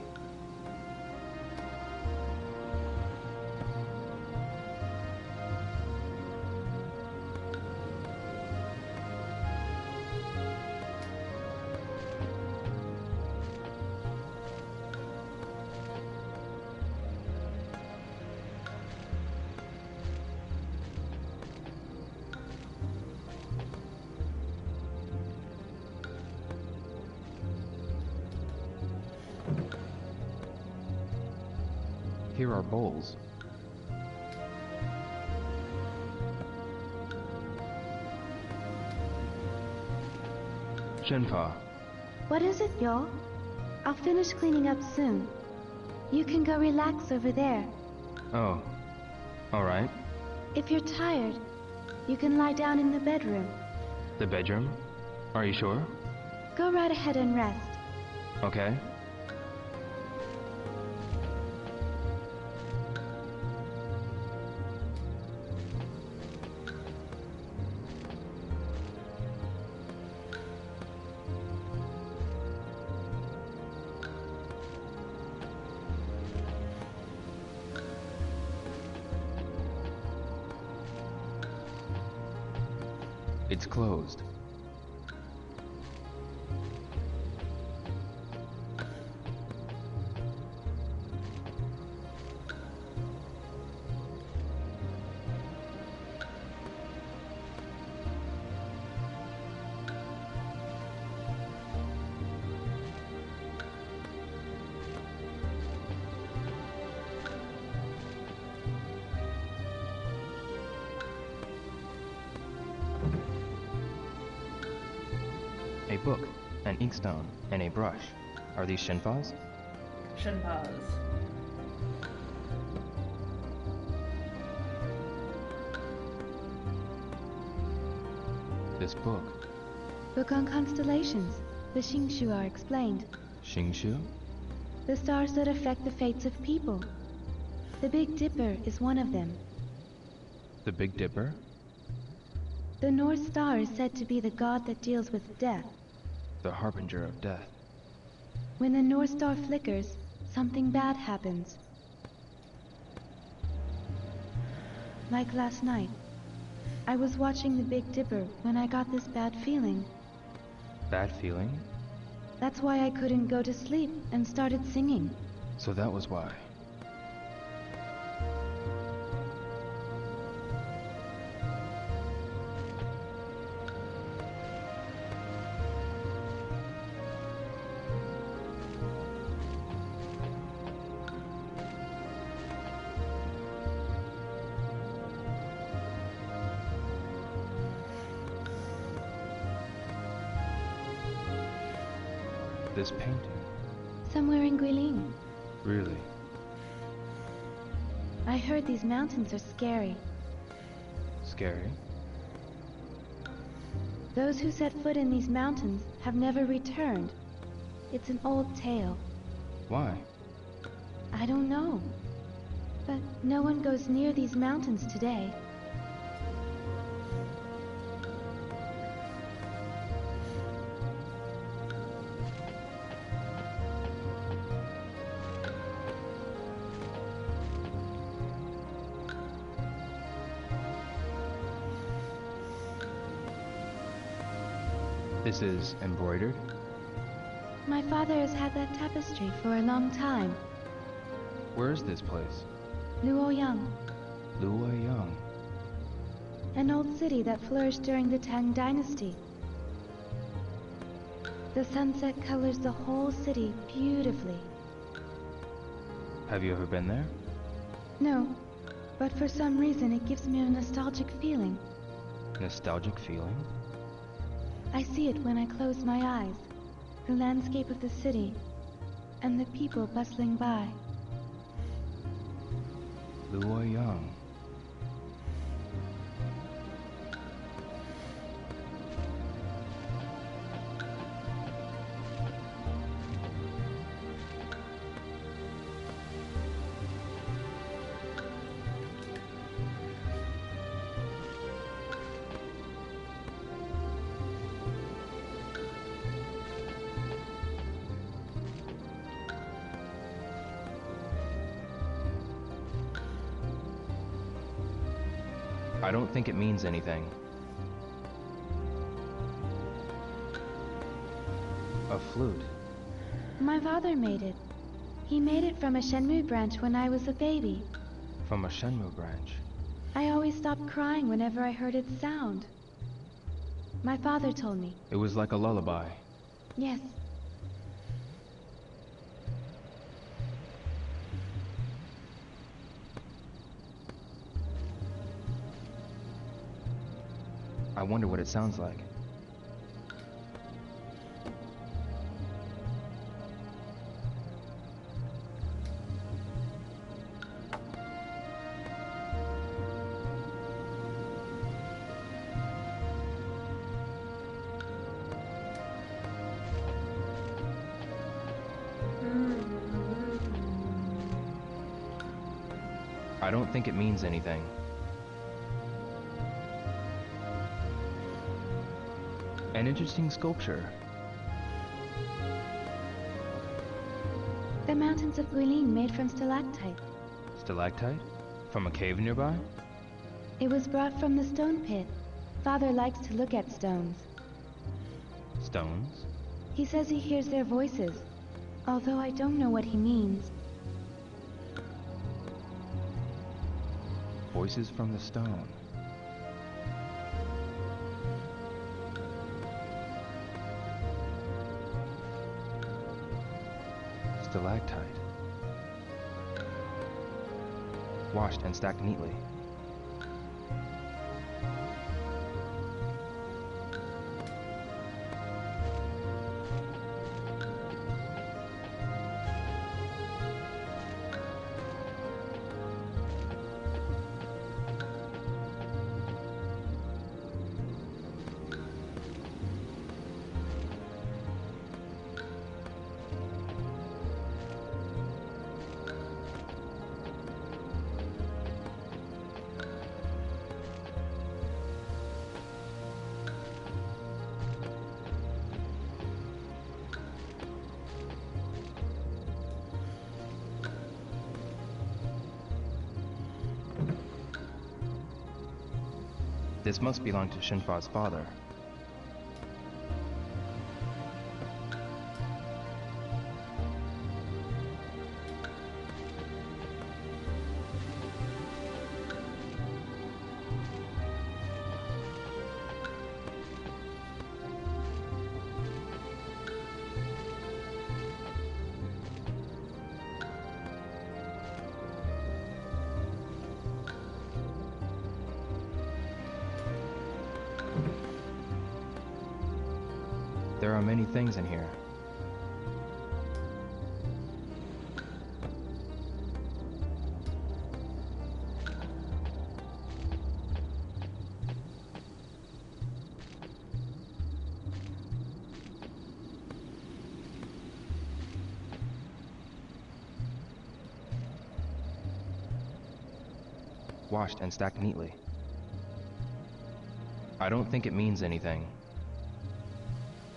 here are bowls. Shenpa, What is it, Yo? I'll finish cleaning up soon. You can go relax over there. oh, alright. If you're tired, you can lie down in the bedroom. The bedroom? Are you sure? Go right ahead and rest. Okay. It's closed. A book, an inkstone, and a brush. Are these Shenpas? Shenpas. This book. Book on constellations. The Xingshu are explained. Xingshu? The stars that affect the fates of people. The Big Dipper is one of them. The Big Dipper? The North Star is said to be the god that deals with death. The harbinger of death. When the North Star flickers, something bad happens. Like last night. I was watching the Big Dipper when I got this bad feeling. Bad feeling? That's why I couldn't go to sleep and started singing. So that was why. This painting? Somewhere in Guilin. Really? I heard these mountains are scary. Scary? Those who set foot in these mountains have never returned. It's an old tale. Why? I don't know. But no one goes near these mountains today. This is embroidered? My father has had that tapestry for a long time. Where is this place? Luoyang, Luoyang. an old city that flourished during the Tang Dynasty. The sunset colors the whole city beautifully. Have you ever been there? No, but for some reason it gives me a nostalgic feeling. Nostalgic feeling? I see it when I close my eyes. The landscape of the city, and the people bustling by. Luoyang. I don't think it means anything. A flute. My father made it. He made it from a Shenmue branch when I was a baby. From a Shenmue branch. I always stopped crying whenever I heard its sound. My father told me. It was like a lullaby. Yes. I wonder what it sounds like. I don't think it means anything. An interesting sculpture. The mountains of Guilin made from stalactite. Stalactite? From a cave nearby? It was brought from the stone pit. Father likes to look at stones. Stones? He says he hears their voices, although I don't know what he means. Voices from the stone. Stalactite. Washed and stacked neatly. This must belong to Shenfa's father. There are many things in here. Washed and stacked neatly. I don't think it means anything.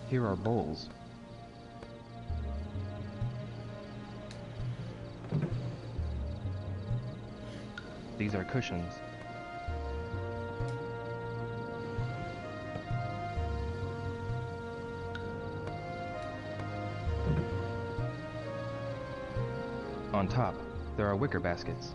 Here are bowls. These are cushions. On top, there are wicker baskets.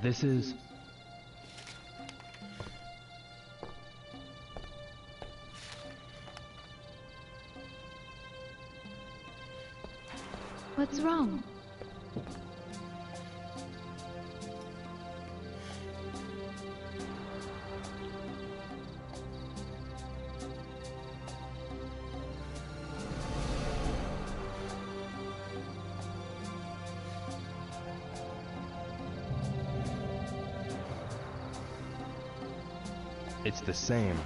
This is... What's wrong? It's the same.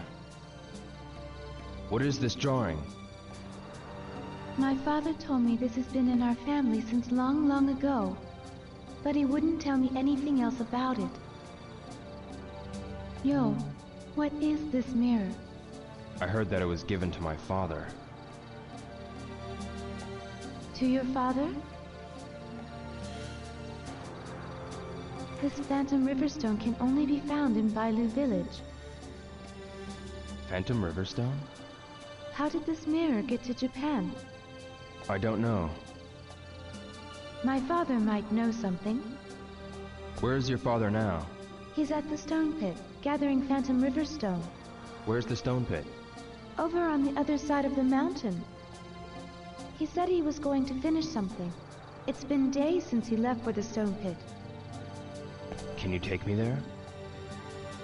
What is this drawing? My father told me this has been in our family since long, long ago. but he wouldn't tell me anything else about it. Yo, what is this mirror? I heard that it was given to my father. To your father? This Phantom Riverstone can only be found in Bailu Village. Phantom Riverstone? How did this mirror get to Japan? I don't know. My father might know something. Where's your father now? He's at the stone pit, gathering Phantom Riverstone. Where's the stone pit? Over on the other side of the mountain. He said he was going to finish something. It's been days since he left for the stone pit. Can you take me there?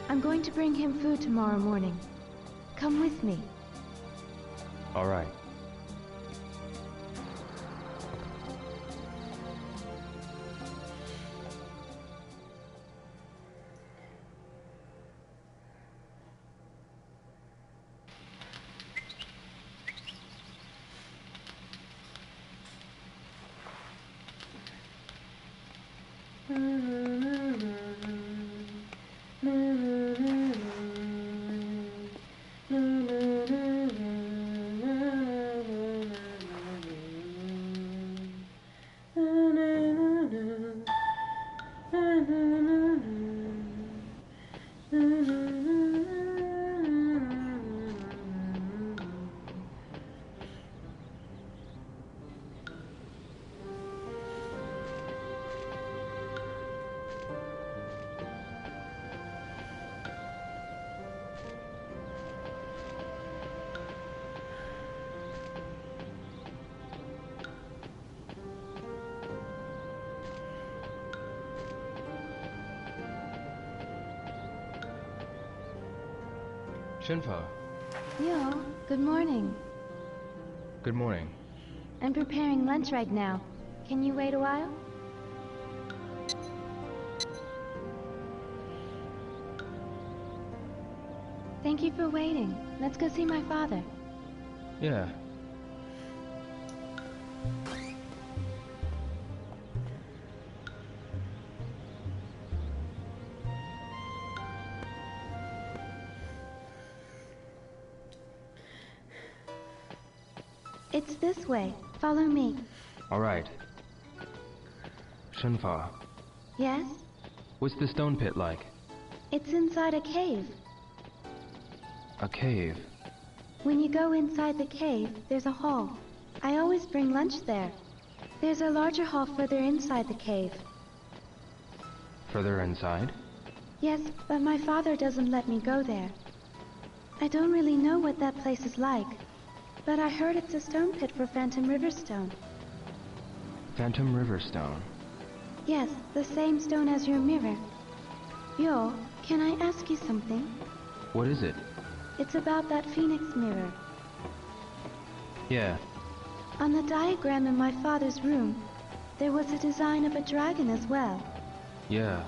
I'm going to bring him food tomorrow morning. Come with me. All right. Shenfa, Yo, good morning. good morning. I'm preparing lunch right now. Can you wait a while? Thank you for waiting. Let's go see my father. Yeah. It's this way. Follow me. All right. Shenfa, Yes? what's the stone pit like? It's inside a cave. A cave. When you go inside the cave, there's a hall. I always bring lunch there. There's a larger hall further inside the cave. Further inside? Yes, but my father doesn't let me go there. I don't really know what that place is like, but I heard it's a stone pit for Phantom Riverstone. Phantom Riverstone. Yes, the same stone as your mirror. Yo, can I ask you something? What is it? It's about that phoenix mirror. Yeah. On the diagram in my father's room, there was a design of a dragon as well. Yeah.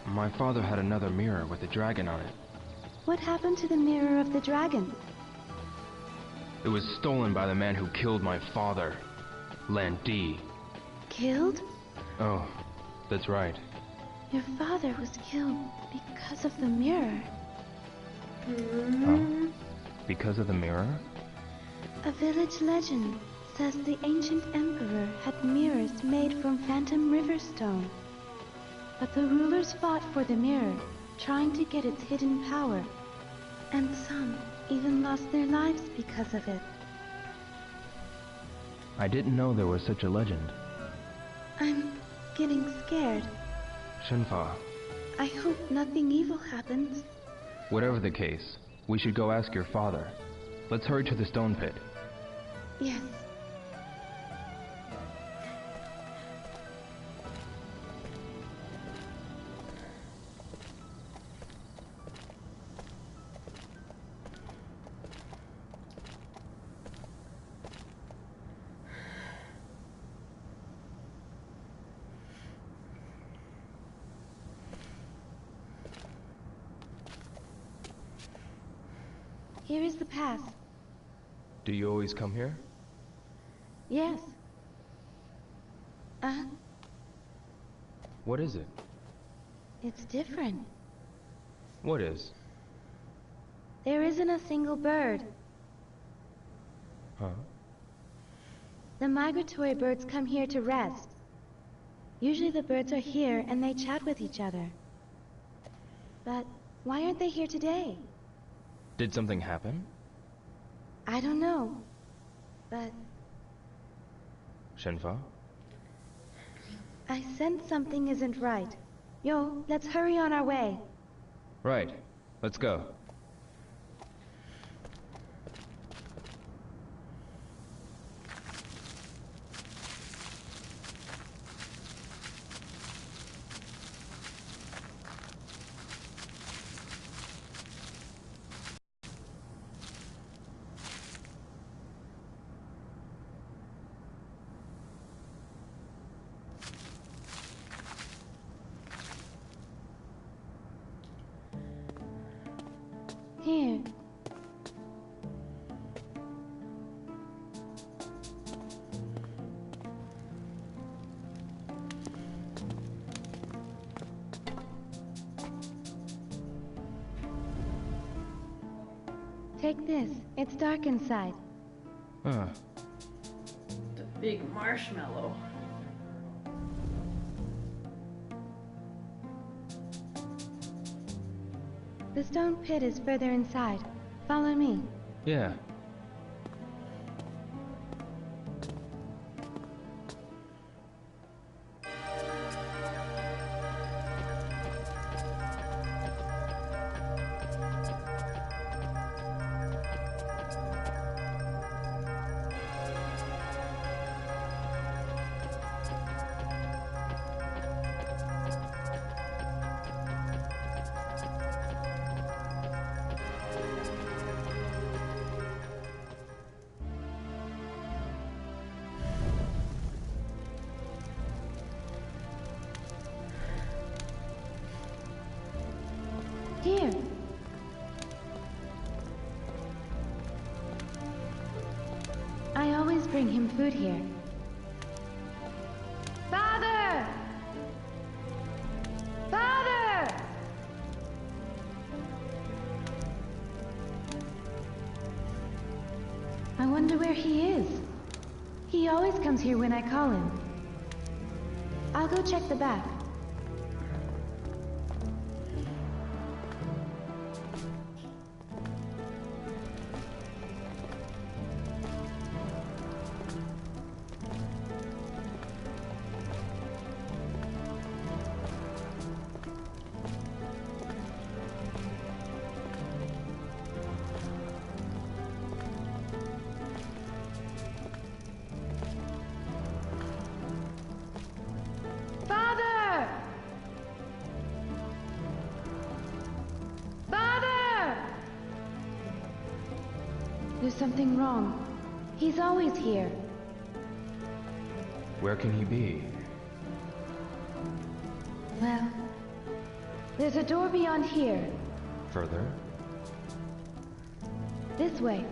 My father had another mirror with a dragon on it. What happened to the mirror of the dragon? It was stolen by the man who killed my father, Lan Di. Killed? Oh, that's right. Your father was killed because of the mirror. Huh? Because of the mirror? A village legend says the ancient emperor had mirrors made from Phantom Riverstone. But the rulers fought for the mirror, trying to get its hidden power. And some even lost their lives because of it. I didn't know there was such a legend. I'm getting scared. Shenfa, I hope nothing evil happens. whatever the case, we should go ask your father. Let's hurry to the stone pit. Yes. Here is the path. Do you always come here? Yes. What is it? It's different. What is? There isn't a single bird. Huh? The migratory birds come here to rest. Usually the birds are here and they chat with each other. But why aren't they here today? Did something happen? I don't know. But Shenfa? I sense something isn't right. Yo, let's hurry on our way. Right. Let's go. Here. Take this. It's dark inside. Huh. The big marshmallow. The stone pit is further inside. Follow me. Yeah. Here. I always bring him food here. Father! Father! I wonder where he is. He always comes here when I call him. I'll go check the back. Father! Father! There's something wrong. He's always here. Where can he be? Well, there's a door beyond here. Further? This way.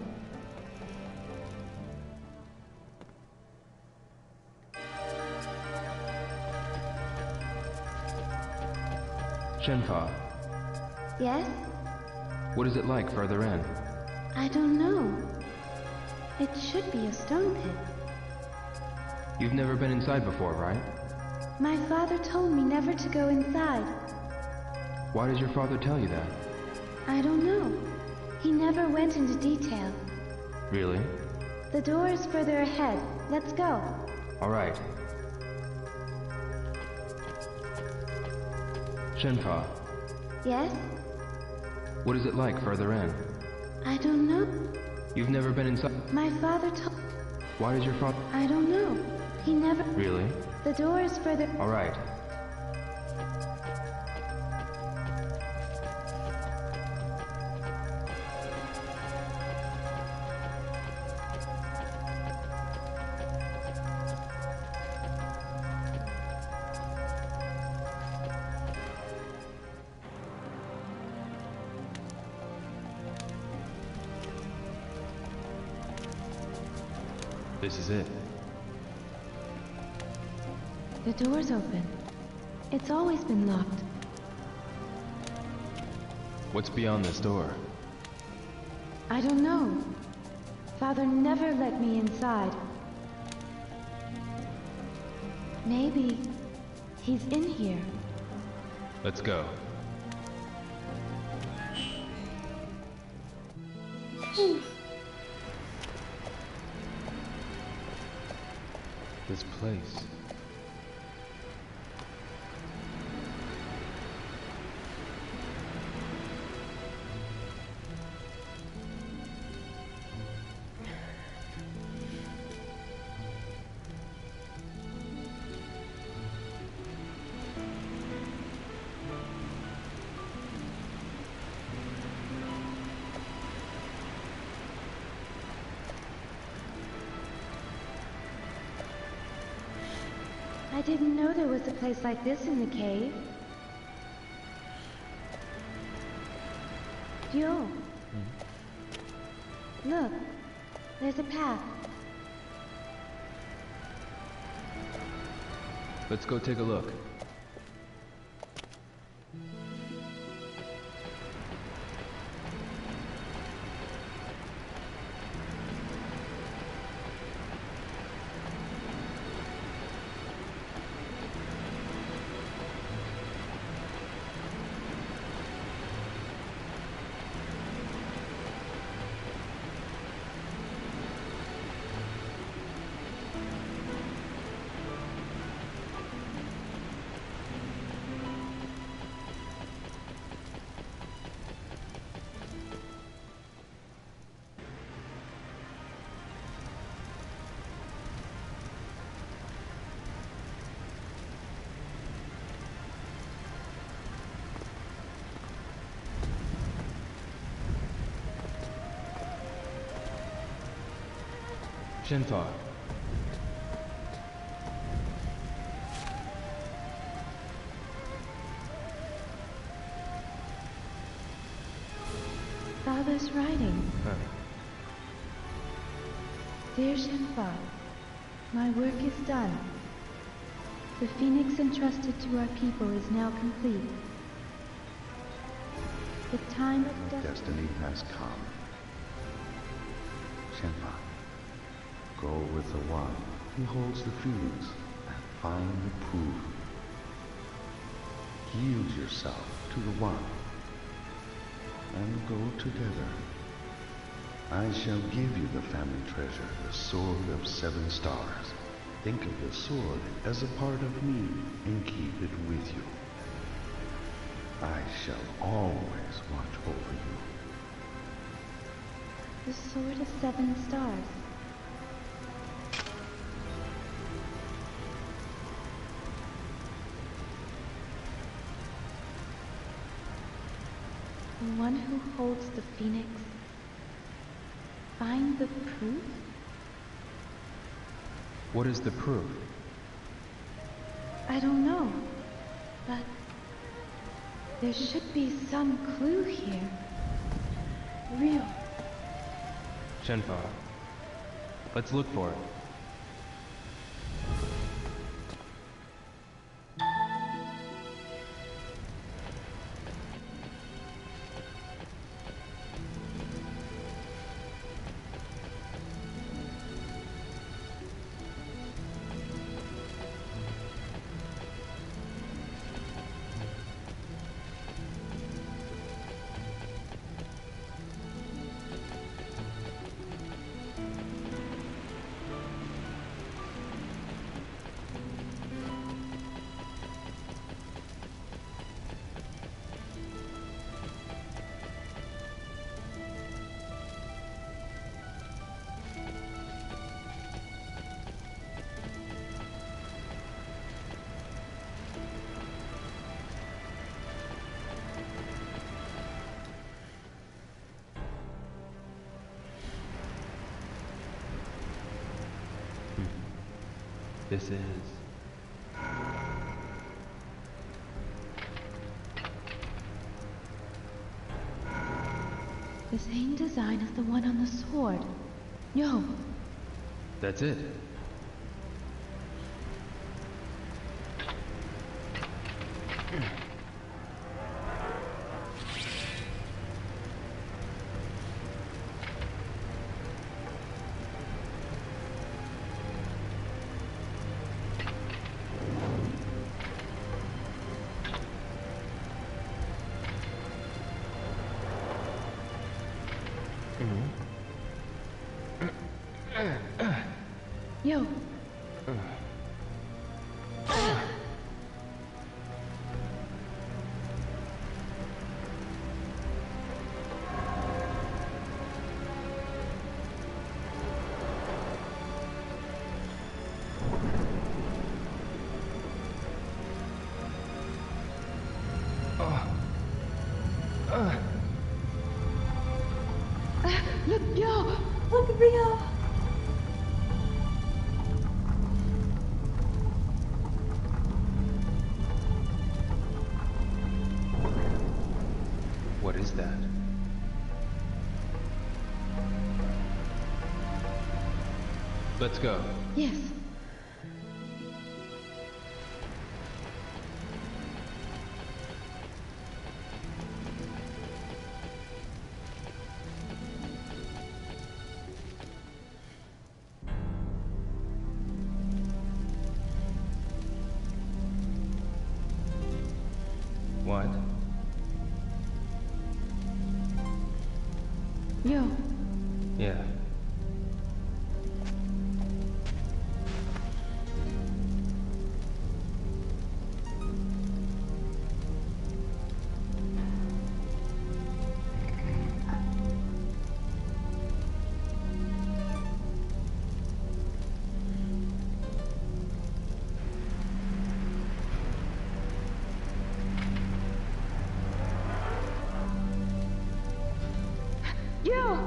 Shenfa, Yes? what is it like further in? I don't know. It should be a stone pit. You've never been inside before, right? My father told me never to go inside. Why does your father tell you that? I don't know. He never went into detail. Really? The door is further ahead. Let's go. All right. Shenfa, Yes? what is it like further in? I don't know. You've never been inside. My father told... Why does your father... I don't know. He never... Really? The door is further... All right. This is it. The door's open. It's always been locked. What's beyond this door? I don't know. Father never let me inside. Maybe he's in here. Let's go. This place. I didn't know there was a place like this in the cave. Yo. Look, there's a path. Let's go take a look. Shenfa. Father's writing. Huh. Dear Shenfa, my work is done. The phoenix entrusted to our people is now complete. The time of Destiny has come. Shenpa, go with the one who holds the phoenix and find the proof. Yield yourself to the one and go together. I shall give you the family treasure, the sword of 7 stars. Think of the sword as a part of me and keep it with you. I shall always watch over you. The sword of 7 stars. The one who holds the phoenix. Find the proof? What is the proof? I don't know, but there should be some clue here. Real. Shenfa. Let's look for it. This is... The same design as the one on the sword. No. That's it. Yo. Look, yo! Look at Rio! What is that? Let's go. Yes. What? Yo. Yeah. Yo!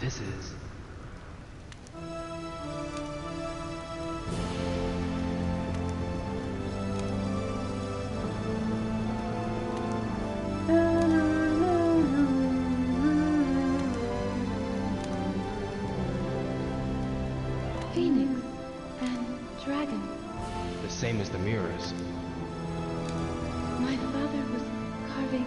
This is... Phoenix and dragon. the same as the mirrors. My father was carving.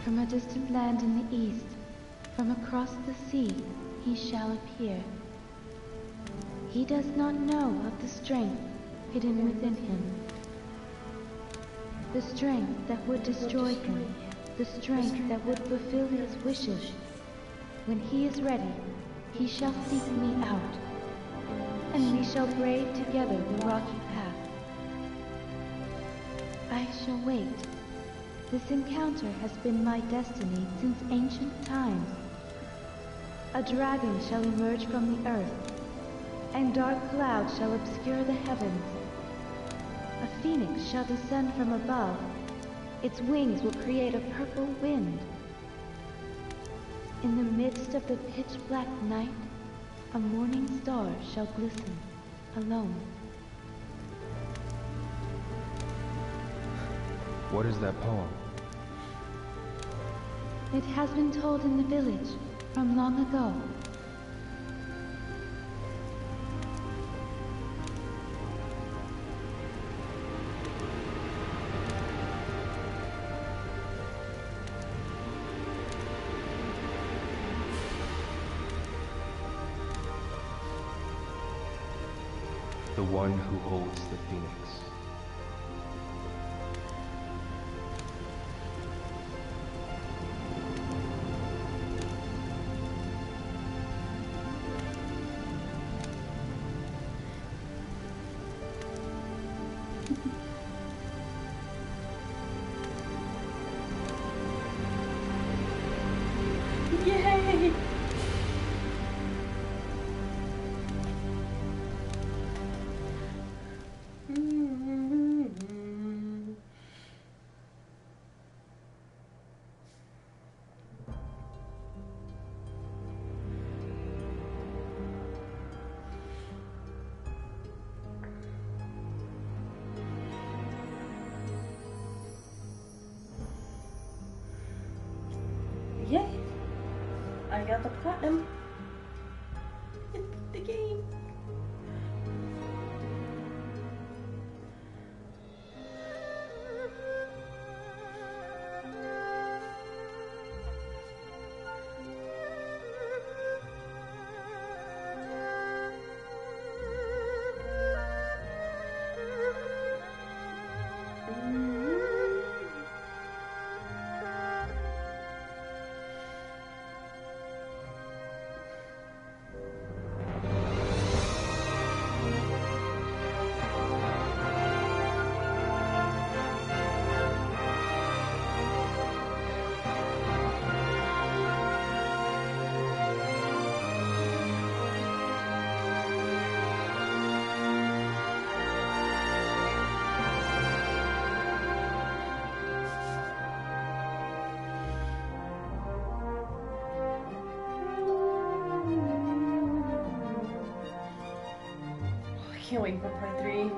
From a distant land in the east, from across the sea, he shall appear. He does not know of the strength hidden within him. The strength that would destroy him. The strength that would fulfill his wishes. When he is ready, he shall seek me out, and we shall brave together the rocky path. I shall wait. This encounter has been my destiny since ancient times. A dragon shall emerge from the earth, and dark clouds shall obscure the heavens. A phoenix shall descend from above. Its wings will create a purple wind. In the midst of the pitch-black night, a morning star shall glisten, alone. What is that poem? It has been told in the village from long ago. the one who holds the phoenix. Yay! Yay! I got the platinum. The game. Can't wait for part 3.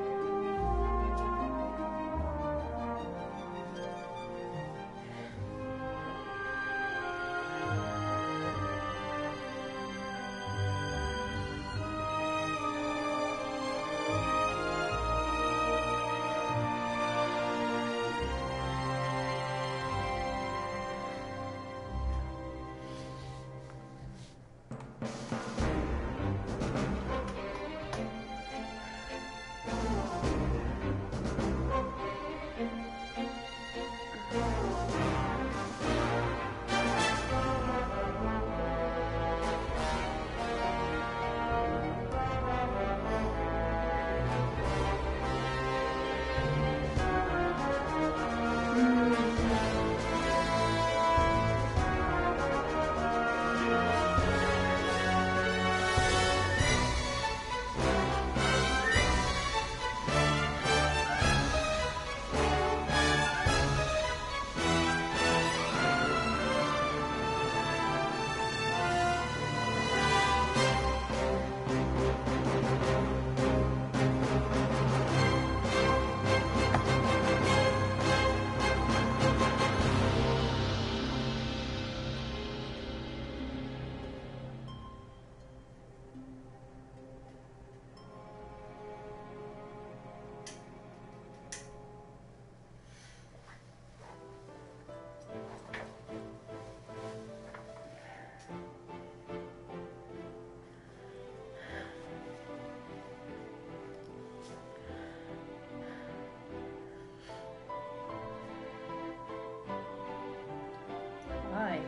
Why?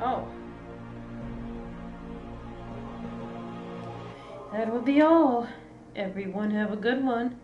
Oh. That will be all. Everyone have a good one.